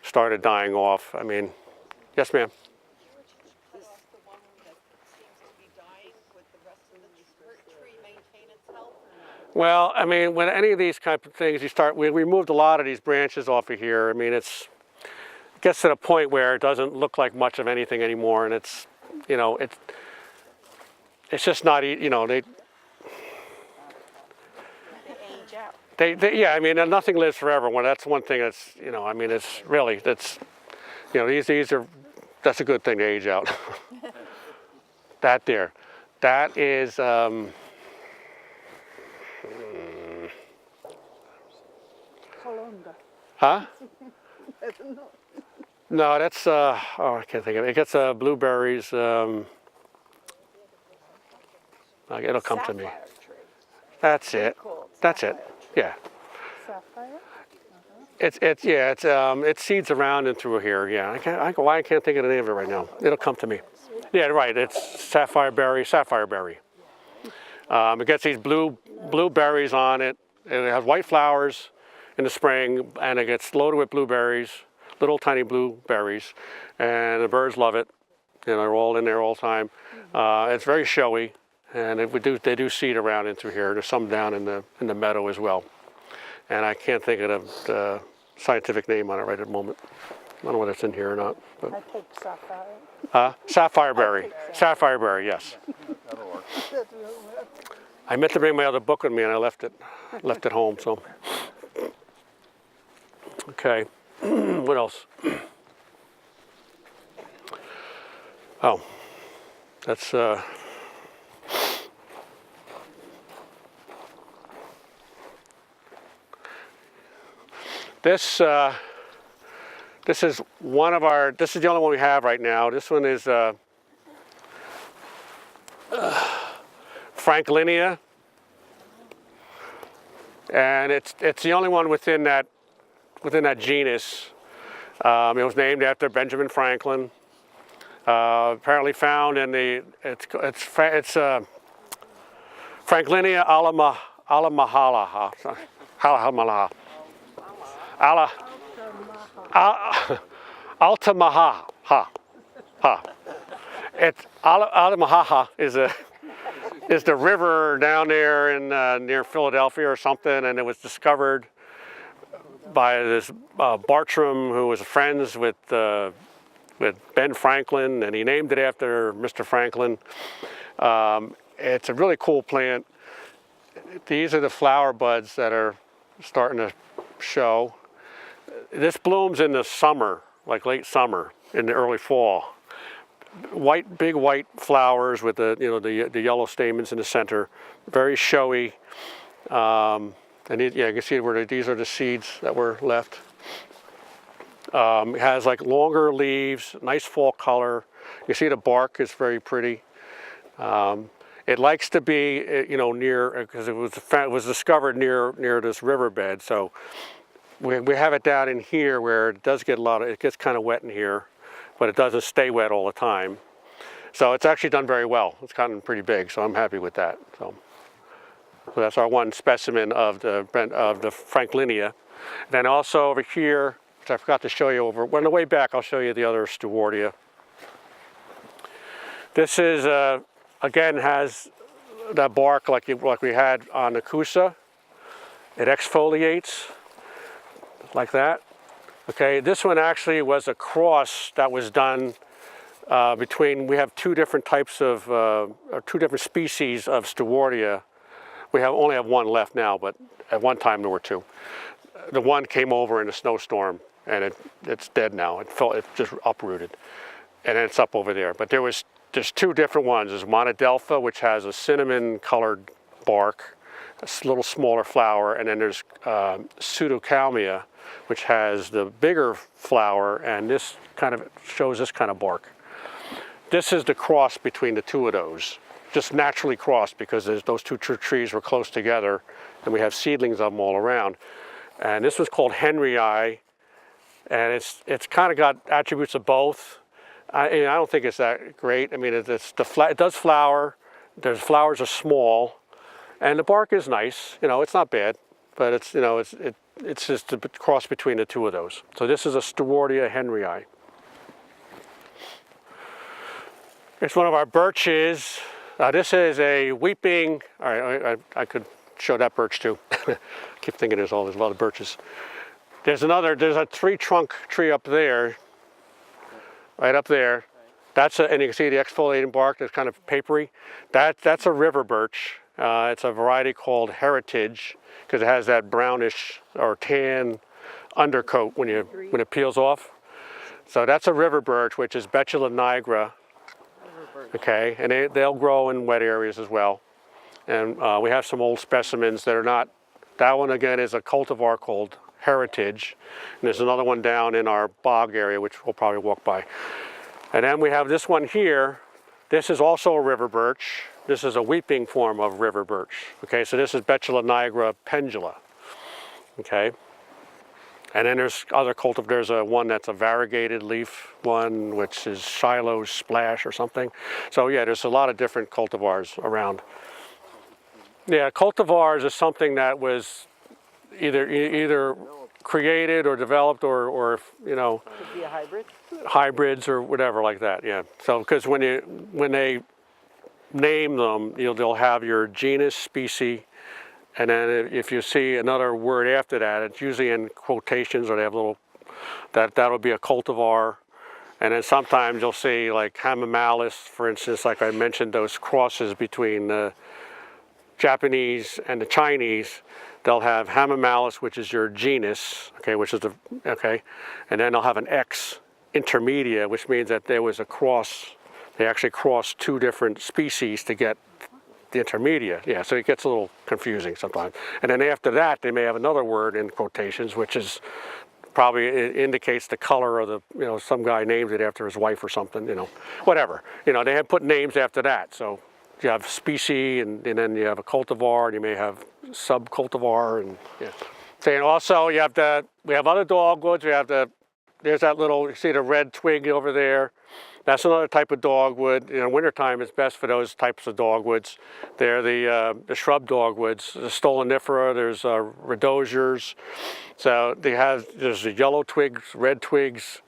started dying off. I mean, yes, ma'am. Well, I mean, when any of these kind of things we removed a lot of these branches off of here. I mean, it gets to the point where it doesn't look like much of anything anymore, and it's just not, they age out. Yeah, I mean, nothing lives forever. Well, that's one thing that's, I mean, it's really, that's a good thing to age out. That is, huh? No, that's, I can't think of it. It gets blueberries, it'll come to me. That's it. That's it. Yeah. Sapphire? It seeds around and through here. Yeah, I can't think of the name of it right now. It'll come to me. Yeah, right. It's sapphire berry. It gets these blue berries on it. And it has white flowers in the spring, and it gets loaded with blueberries, little tiny blueberries, and the birds love it. They're all in there all the time. It's very showy, and they do seed around in through here. There's some down in the meadow as well, and I can't think of the scientific name on it right at the moment. I don't know whether it's in here or not. But. I take sapphire. Sapphire berry. Sapphire berry, yes. That'll work. That will work. I meant to bring my other book with me, and I left it home. So, okay. What else? Oh, that's this is one of our. This is the only one we have right now. This one is Franklinia, and it's the only one within that genus. It was named after Benjamin Franklin. Apparently found in it's Franklinia alamahalaha. Altamaha. It's Altamaha is the river down there in near Philadelphia or something, and it was discovered by this Bartram, who was friends with Ben Franklin, and he named it after Mr. Franklin. It's a really cool plant. These are the flower buds that are starting to show. This blooms in the summer, like late summer, in the early fall. Big white flowers with the the yellow stamens in the center, very showy. And you can see where these are the seeds that were left. It has like longer leaves, nice fall color. You see the bark is very pretty. It likes to be, near, because it was discovered near this riverbed. So we have it down in here where it does get it gets kind of wet in here, but it doesn't stay wet all the time. So it's actually done very well. It's gotten pretty big, so I'm happy with that. So that's our one specimen of the Franklinia. Then also over here, which I forgot to show you on the way back, I'll show you the other Stewartia. This is, again, has that bark like we had on the Kousa. It exfoliates like that. Okay, this one actually was a cross that was done between, we have two different types of, or two different species of Stewartia. We only have one left now, but at one time there were two. The one came over in a snowstorm, and it's dead now. It just uprooted, and it's up over there. But there's two different ones. There's Monodelpha, which has a cinnamon-colored bark, a little smaller flower, and then there's Pseudocalmia, which has the bigger flower, and this kind of shows this kind of bark. This is the cross between the two of those, just naturally crossed because those two trees were close together, and we have seedlings of them all around. And this was called Henryi, and it's kind of got attributes of both. I don't think it's that great. I mean, it does flower. The flowers are small, and the bark is nice. It's not bad, but it's just a cross between the two of those. So this is a Stewartia Henryi. It's one of our birches. This is a weeping. All right, I could show that birch too. Keep thinking there's a lot of birches. There's a 3-trunk tree up there, right up there. And you can see the exfoliating bark that's kind of papery. That's a river birch. It's a variety called Heritage because it has that brownish or tan undercoat when it peels off. So that's a river birch, which is Betula nigra. Okay, and they'll grow in wet areas as well. And we have some old specimens that are not. That one again is a cultivar called Heritage. And there's another one down in our bog area, which we'll probably walk by. And then we have this one here. This is also a river birch. This is a weeping form of river birch. Okay, so this is Betula nigra pendula. Okay. And then there's other cultivars. There's one that's a variegated leaf one, which is Shiloh's Splash or something. So yeah, there's a lot of different cultivars around. Yeah, cultivars is something that was either created or developed or Could be a hybrid. hybrids or whatever like that. Yeah. So because when they name them, they'll have your genus, species. And then if you see another word after that, it's usually in quotations or they have that'll be a cultivar. And then sometimes you'll see like Hamamelis, for instance, like I mentioned, those crosses between the Japanese and the Chinese. They'll have Hamamelis, which is your genus, okay, and then they'll have an X intermedia, which means that there was a cross. They actually crossed two different species to get the intermedia. Yeah, so it gets a little confusing sometimes. And then after that, they may have another word in quotations, which is probably it indicates the color of the, some guy named it after his wife or something, whatever. They have put names after that. So you have species, and then you have a cultivar, and you may have sub-cultivar, and yeah. So, and also we have other dogwoods. There's that little, you see the red twig over there. That's another type of dogwood. In wintertime, it's best for those types of dogwoods. They're the shrub dogwoods. The stolonifera, there's rhodosias. So there's the yellow twigs, red twigs.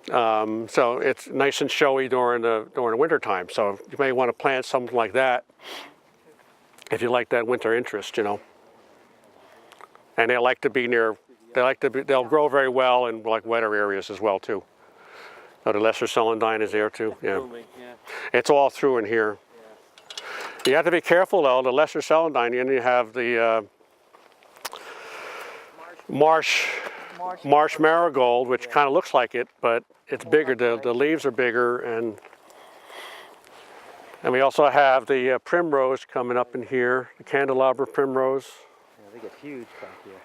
So it's nice and showy during the wintertime. So you may want to plant something like that if you like that winter interest, And they like to be they'll grow very well in like wetter areas as well too. Oh, the lesser celandine is there too. Yeah. It's all through in here. Yeah. You have to be careful though. The lesser celandine, and you have the marsh marigold, which kind of looks like it, but it's bigger. The leaves are bigger, and we also have the primrose coming up in here. The candelabra primrose. Yeah, they get huge back here.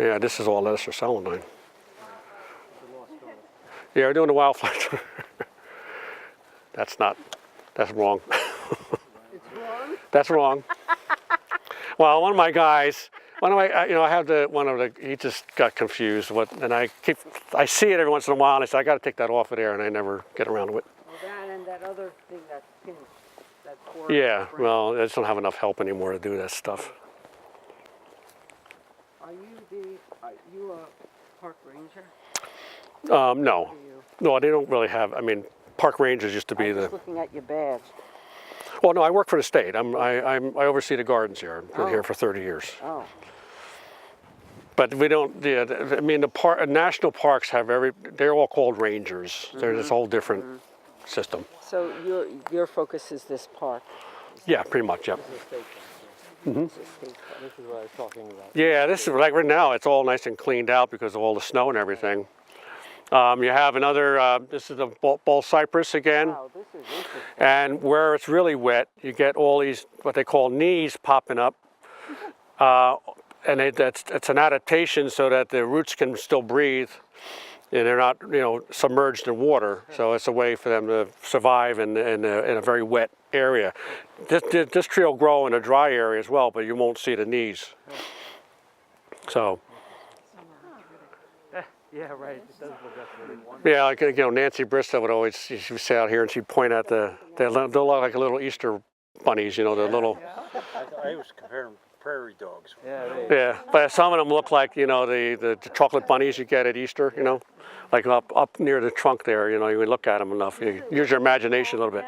Yeah, this is all lesser celandine. Yeah, we're doing the wildflower. That's wrong. It's wrong? That's wrong. Well, one of my guys, he just got confused. And I see it every once in a while, and I say, I got to take that off of there, and I never get around to it. Well, that and that other thing that pinched, that core. Yeah, well, I just don't have enough help anymore to do that stuff. Are you a park ranger? No, they don't really have. I mean, park rangers used to be I'm just looking at your badge. Well, no, I work for the state. I oversee the gardens here. I've been here for 30 years. Oh. But we don't. Yeah, I mean, the national parks have they're all called rangers. They're this whole different system. So your focus is this park. Yeah, pretty much. Yep. This is what I was talking about. Yeah, this is like right now. It's all nice and cleaned out because of all the snow and everything. You have another. This is the ball cypress again. Wow, this is interesting. And where it's really wet, you get all these what they call knees popping up, and it's an adaptation so that the roots can still breathe, and they're not submerged in water. So it's a way for them to survive in a very wet area. This tree will grow in a dry area as well, but you won't see the knees. So. Yeah, right. It does look really wonderful. Yeah, like Nancy Bristow would always she would sit out here and she'd point at they look like little Easter bunnies, the little. I was comparing prairie dogs. Yeah, but some of them look like the chocolate bunnies you get at Easter, like up near the trunk there. You look at them enough, you use your imagination a little bit.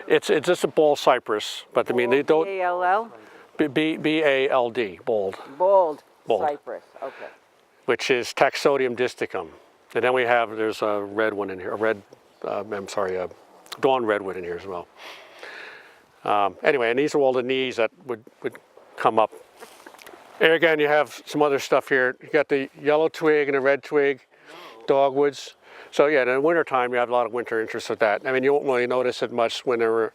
It's just a ball cypress, but I mean they don't. B-A-L-L? B-A-L-D, bald. Bald. Bald. Cypress. Okay. Which is Taxodium disticum. And then there's a red one in here, dawn redwood in here as well. Anyway, and these are all the knees that would come up. And again, you have some other stuff here. You got the yellow twig and the red twig, dogwoods. So yeah, in the wintertime, you have a lot of winter interest with that. I mean, you won't really notice it much when they're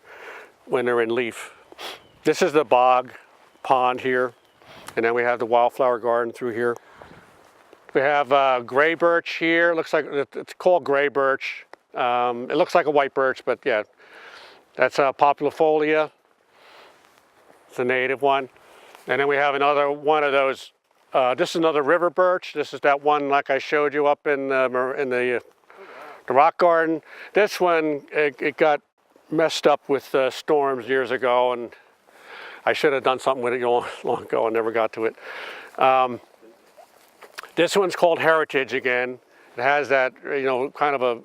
in leaf. This is the bog pond here. And then we have the wildflower garden through here. We have gray birch here. It looks like it's called gray birch. It looks like a white birch, but yeah, that's populifolia. It's a native one. And then we have another one of those. This is another river birch. This is that one like I showed you up in the rock garden. This one it got messed up with storms years ago, and I should have done something with it long ago. I never got to it. This one's called Heritage again. It has that, kind of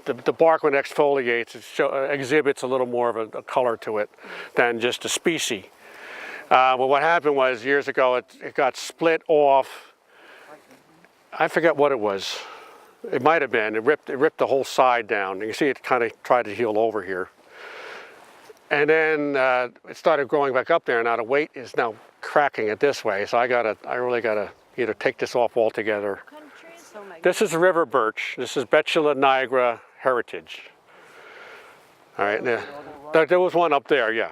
the bark when it exfoliates, it exhibits a little more of a color to it than just a species. Well, what happened was years ago, it got split off. I forget what it was. It might have been. It ripped the whole side down. You can see it kind of tried to heal over here. And then it started growing back up there. Now the weight is now cracking it this way. So I really gotta either take this off altogether. This is river birch. This is Betula nigra heritage. All right, there was one up there, yeah.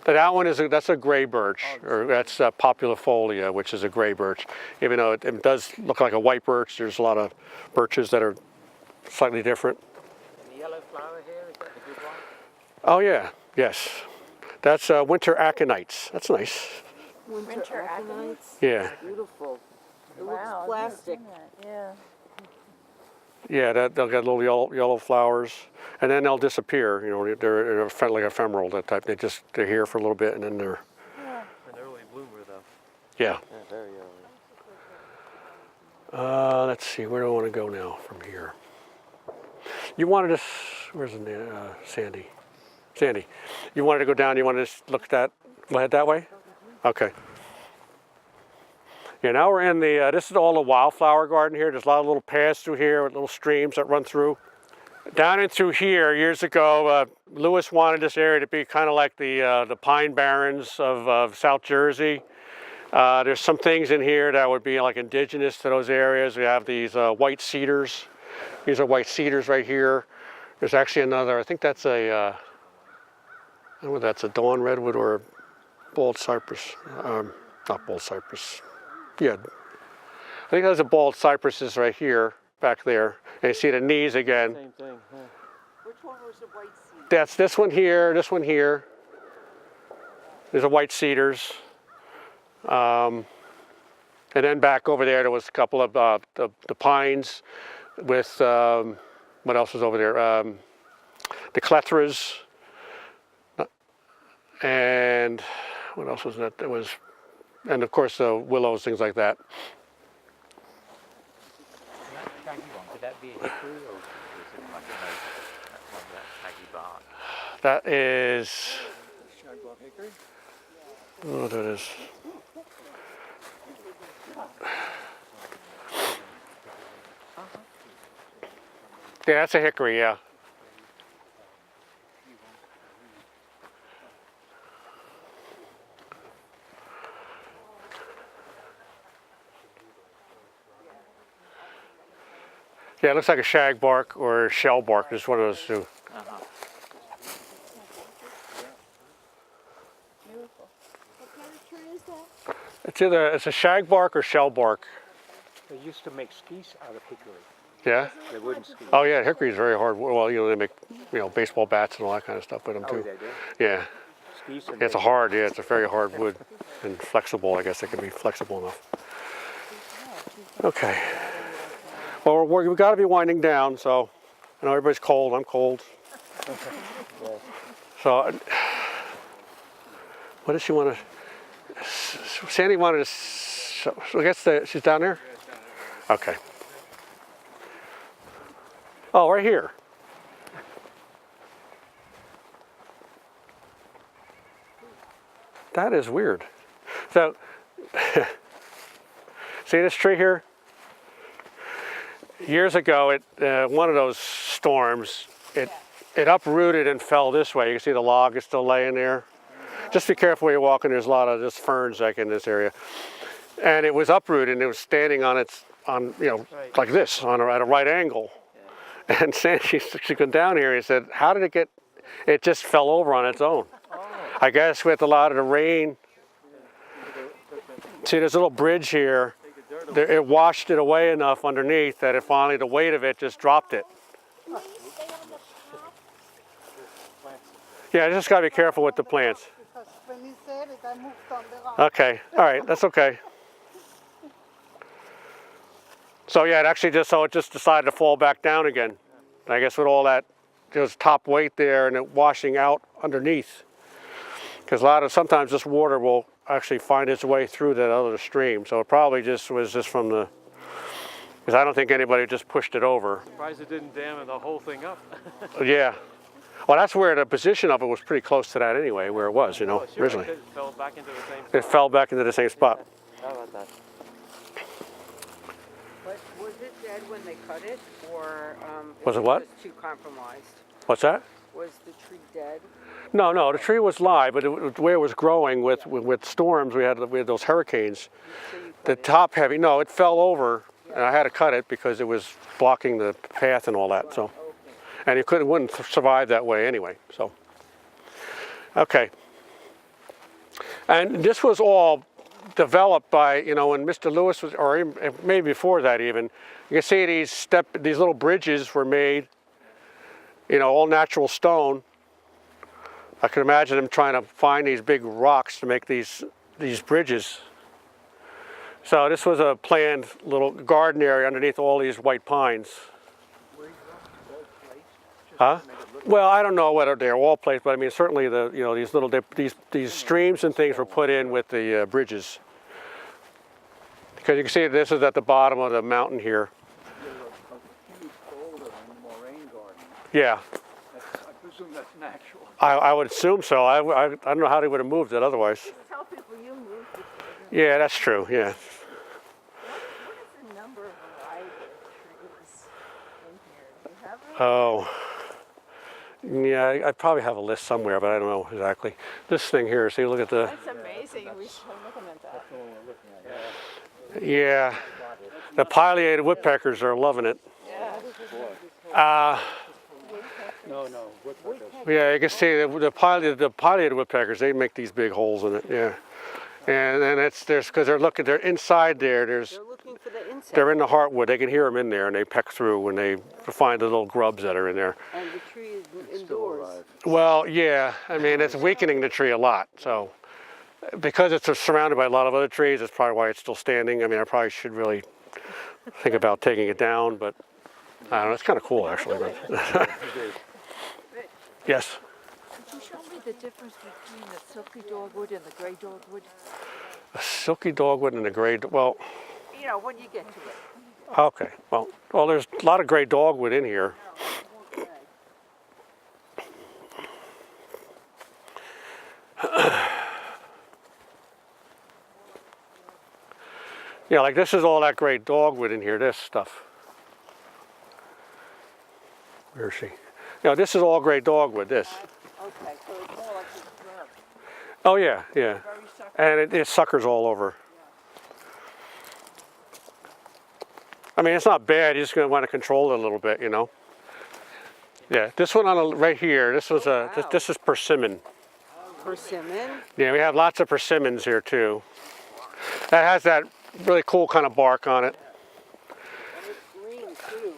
That one that's a gray birch, or that's populifolia, which is a gray birch. Even though it does look like a white birch, there's a lot of birches that are slightly different. And the yellow flower here, is that the good one? Oh yeah, yes. That's winter aconites. That's nice. Winter aconites? Yeah. Beautiful. It Wow, looks I've never plastic. seen that, yeah. Yeah, they'll get little yellow flowers, and then they'll disappear. You know, they're like ephemeral, that type. They're here for a little bit, and then they're. An early bloomer though. Yeah. Yeah, very early. Let's see. Where do I want to go now from here? You wanted to. Where's Sandy? Sandy, you wanted to go down. You wanted to look at that. Go ahead that way. Okay. Yeah, now we're in the, this is all a wildflower garden here. There's a lot of little paths through here with little streams that run through. Down and through here, years ago, Lewis wanted this area to be kind of like the Pine Barrens of South Jersey. There's some things in here that would be like indigenous to those areas. We have these white cedars. These are white cedars right here. There's actually another, I think that's a, I don't know whether that's a dawn redwood or a bald cypress. Not bald cypress. Yeah, I think there's a bald cypresses right here, back there. And you see the knees again. Same thing. Yeah. Which one was the white seed? That's this one here, this one here. There's a white cedars. And then back over there was a couple of the pines with, what else was over there? The clethras. And what else was that? There was, and of course the willows, things like that. That shaggy one, could that be a hickory or is it like a that one, that shaggy bark? That is, Shagbark hickory? oh, there it is. Yeah, that's a hickory, yeah. Yeah, it looks like a shagbark or shellbark. It's one of those two. Beautiful. What kind of tree is that? It's a shagbark or shellbark. They used to make skis out of hickory. Yeah. They wooden skis. Oh yeah, hickory is very hard. Well, you know they make baseball bats and all that kind of stuff with them Oh, too. they do. Yeah. Skis and It's a hard. Yeah, it's a very hard wood and flexible. I guess it can be flexible enough. Okay. Well, we've got to be winding down, so I know everybody's cold. I'm cold. So, what does she want to? Sandy wanted to. So I guess she's down there. Okay. Oh, right here. That is weird. So, see this tree here? Years ago, one of those storms, it uprooted and fell this way. You can see the log is still laying there. Just be careful where you're walking. There's a lot of just ferns like in this area. And it was uprooted and it was standing on like this, at a right angle. Yeah. And Sandy, she went down here and said, how did it get, it just fell over on its own. Oh. I guess with a lot of the rain. See, there's a little bridge here. It washed it away enough underneath that it finally, the weight of it just dropped it. Yeah, just got to be careful with the plants. Because when he said it, I moved on the rock. Okay, all right, that's okay. So yeah, it just decided to fall back down again. I guess with all that, there's top weight there and it washing out underneath. Because sometimes this water will actually find its way through that other stream. So it probably was just from the, because I don't think anybody just pushed it over. Surprised it didn't dam the whole thing up. Yeah. Well, that's where the position of it was pretty close to that anyway, where it was, Sure, originally. It fell back into the same spot. It fell back into the same spot. How about that? But was it dead when they cut it, or Was it what? just too compromised? What's that? Was the tree dead? No, the tree was live, but the way it was growing with storms, we had those hurricanes. So you The cut it. top heavy, no, it fell over, and I had to cut it because it was blocking the path and all that. So, Okay. and it wouldn't survive that way anyway. So, okay. And this was all developed by, when Mr. Lewis was, or maybe before that even. You can see these little bridges were made, all natural stone. I can imagine them trying to find these big rocks to make these bridges. So this was a planned little garden area underneath all these white pines. Huh? Well, I don't know whether they're all placed, but I mean certainly these streams and things were put in with the bridges. Because you can see this is at the bottom of the mountain here. A huge boulder in the moraine garden. Yeah. I presume that's natural. I would assume so. I don't know how they would have moved it otherwise. Tell people you moved it. Yeah, that's true. Yeah. What is the number of variety of trees in here? Do you have it? Oh. Yeah, I probably have a list somewhere, but I don't know exactly. This thing here, see, look at the. That's amazing. We should looking at that. Yeah. The pileated woodpeckers are loving it. Yeah. No, woodpeckers. Yeah, you can see the pileated woodpeckers, they make these big holes in it, yeah. And then because they're inside there, They're looking for the insects. they're in the heartwood, they can hear them in there and they peck through when they find the little grubs that are in there. And the tree is Still indoors. alive. Well, yeah, I mean, it's weakening the tree a lot, so. Because it's surrounded by a lot of other trees, that's probably why it's still standing. I mean, I probably should really think about taking it down, but I don't know, it's kind of cool actually. But yes? Could you show me the difference between the silky dogwood and the gray dogwood? A silky dogwood and a gray, well, You know, when you get to it. okay. Well, there's a lot of gray dogwood in here. Yeah, like this is all that gray dogwood in here, this stuff. Where is she? Yeah, this is all gray dogwood, this. Okay, so it's more like a shrub. Oh yeah, yeah. Very succulent. And it suckers all over. I mean, it's not bad. You're just going to want to control it a little bit, you know. Yeah, this one right here. This was this is persimmon. Persimmon. Yeah, we have lots of persimmons here too. That has that really cool kind of bark on it. And it's green too.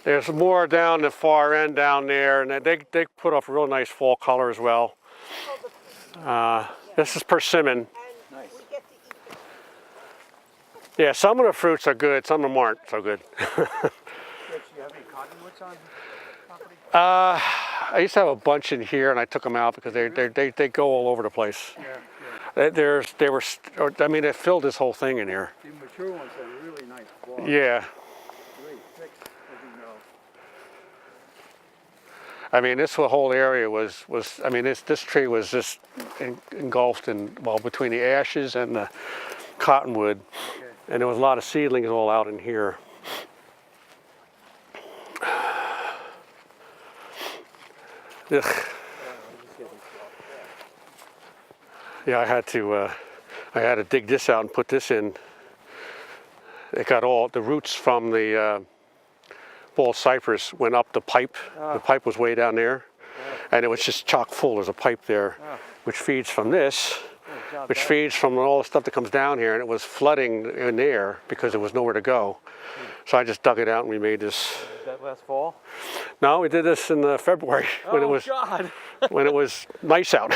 There's more down the far end down there, and they put off a real nice fall color as well. This is persimmon. Nice. Yeah, some of the fruits are good, some of them aren't so good. Do you have any cottonwoods on property? I used to have a bunch in here, and I took them out because they go all over the place. Yeah. I mean, it filled this whole thing in here. The mature ones are really nice bark. Yeah. Really thick, as you know. I mean, this whole area was I mean, this tree was just engulfed in, well, between the ashes and the cottonwood. Okay. And there was a lot of seedlings all out in here. Ugh. Yeah, I had to dig this out and put this in. It got all the roots from the bald cypress went up the pipe. The pipe was way down there, and it was just chock full. There's a pipe there, which feeds from this, which feeds from all the stuff that comes down here, and it was flooding in there because there was nowhere to go. So I just dug it out and we made this. That last fall? No, we did this in February when it was God. when it was nice out.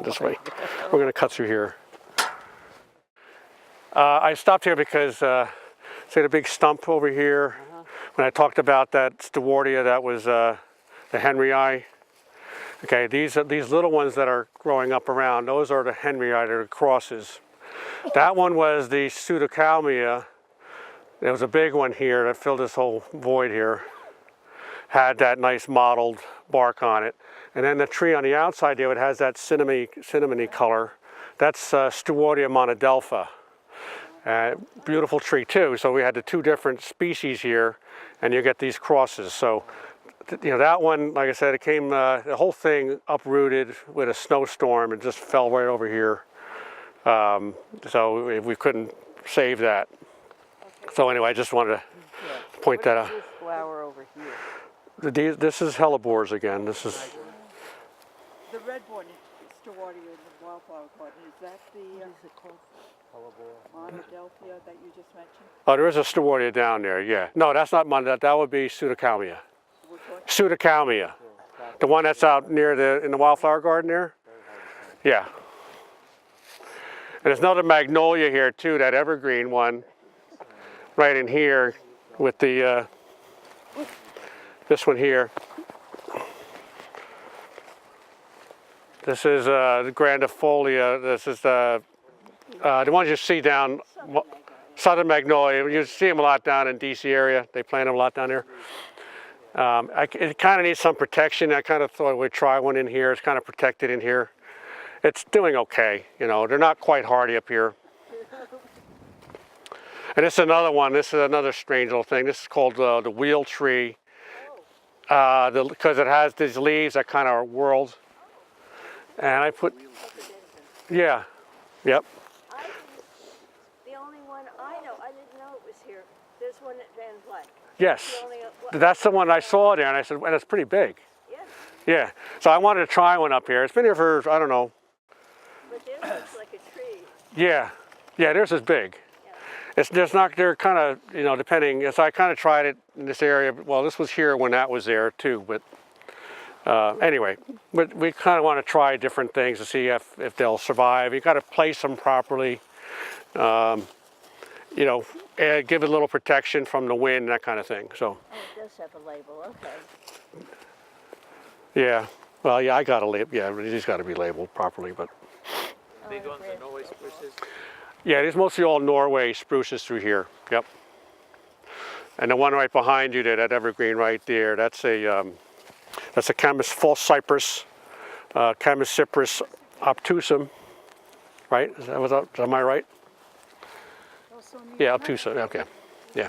This way. We're going to cut through here. I stopped here because see the big stump over here. When I talked about that Stewartia, that was the Henryi. Okay, these little ones that are growing up around, those are the Henryi, they're crosses. That one was the Pseudocalmia. There was a big one here that filled this whole void here. Had that nice mottled bark on it. And then the tree on the outside there, it has that cinnamony color. That's Stewartia monodelpha. Beautiful tree too. So we had the two different species here, and you get these crosses. So, you know, that one, like I said, it came, the whole thing uprooted with a snowstorm and just fell right over here. So we couldn't save that. So anyway, I just wanted to point that out. This flower over here. This is hellebores again. This is. The red one, Stewartia in the wildflower garden, is that the Monodelphia that you just mentioned? Oh, there is a Stewartia down there. Yeah. No, that's not Monodelphia. That would be Pseudocalmia. Which one? Pseudocalmia. The one that's out near in the wildflower garden there? Yeah. And there's another magnolia here too, that evergreen one, right in here with the, this one here. This is the grandifolia. This is the ones you see down, southern magnolia. You see them a lot down in DC area. They plant them a lot down there. It kind of needs some protection. I kind of thought we'd try one in here. It's kind of protected in here. It's doing okay. You know, they're not quite hardy up here. And this is another one. This is another strange little thing. This is called the wheel tree. Because it has these leaves that kind of whirled. And I put, yeah, yep. The only one I know, I didn't know it was here. There's one at Van Vleck. Yes, The only, that's the one I saw there, and I said, and it's pretty big. yeah, Yeah, so I wanted to try one up here. It's been here for, I don't know. but this looks like a tree. Yeah, theirs is big. It's just not, they're kind of, you know, depending, so I kind of tried it in this area. Well, this was here when that was there too, but anyway, we kind of want to try different things to see if they'll survive. You got to place them properly, you know, and give it a little protection from the wind, that kind of thing. So. Oh, it does have a label, okay. Yeah, well, yeah, I got to label. Yeah, these got to be labeled properly, but. Big ones are Norway spruces. Yeah, these mostly all Norway spruces through here. Yep. And the one right behind you there, that evergreen right there, that's a false cypress, Chamaecyparis obtusum, right? Am I right? Yeah, obtusa. Okay. Yeah.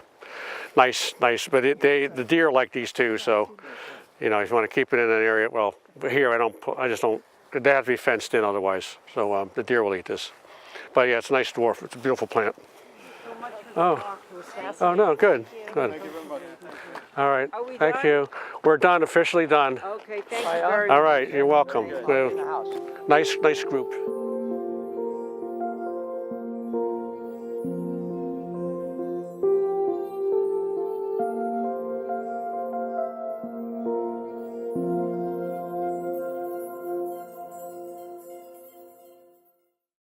Nice. But the deer like these too. So, you know, if you want to keep it in an area, well, here I just don't. They have to be fenced in otherwise. So the deer will eat this. But yeah, it's a nice dwarf. It's a beautiful plant. Oh. Oh no, good. All right. Are we Thank done? you. We're done, officially done. Okay, thank you very much. All right, you're welcome. Nice group.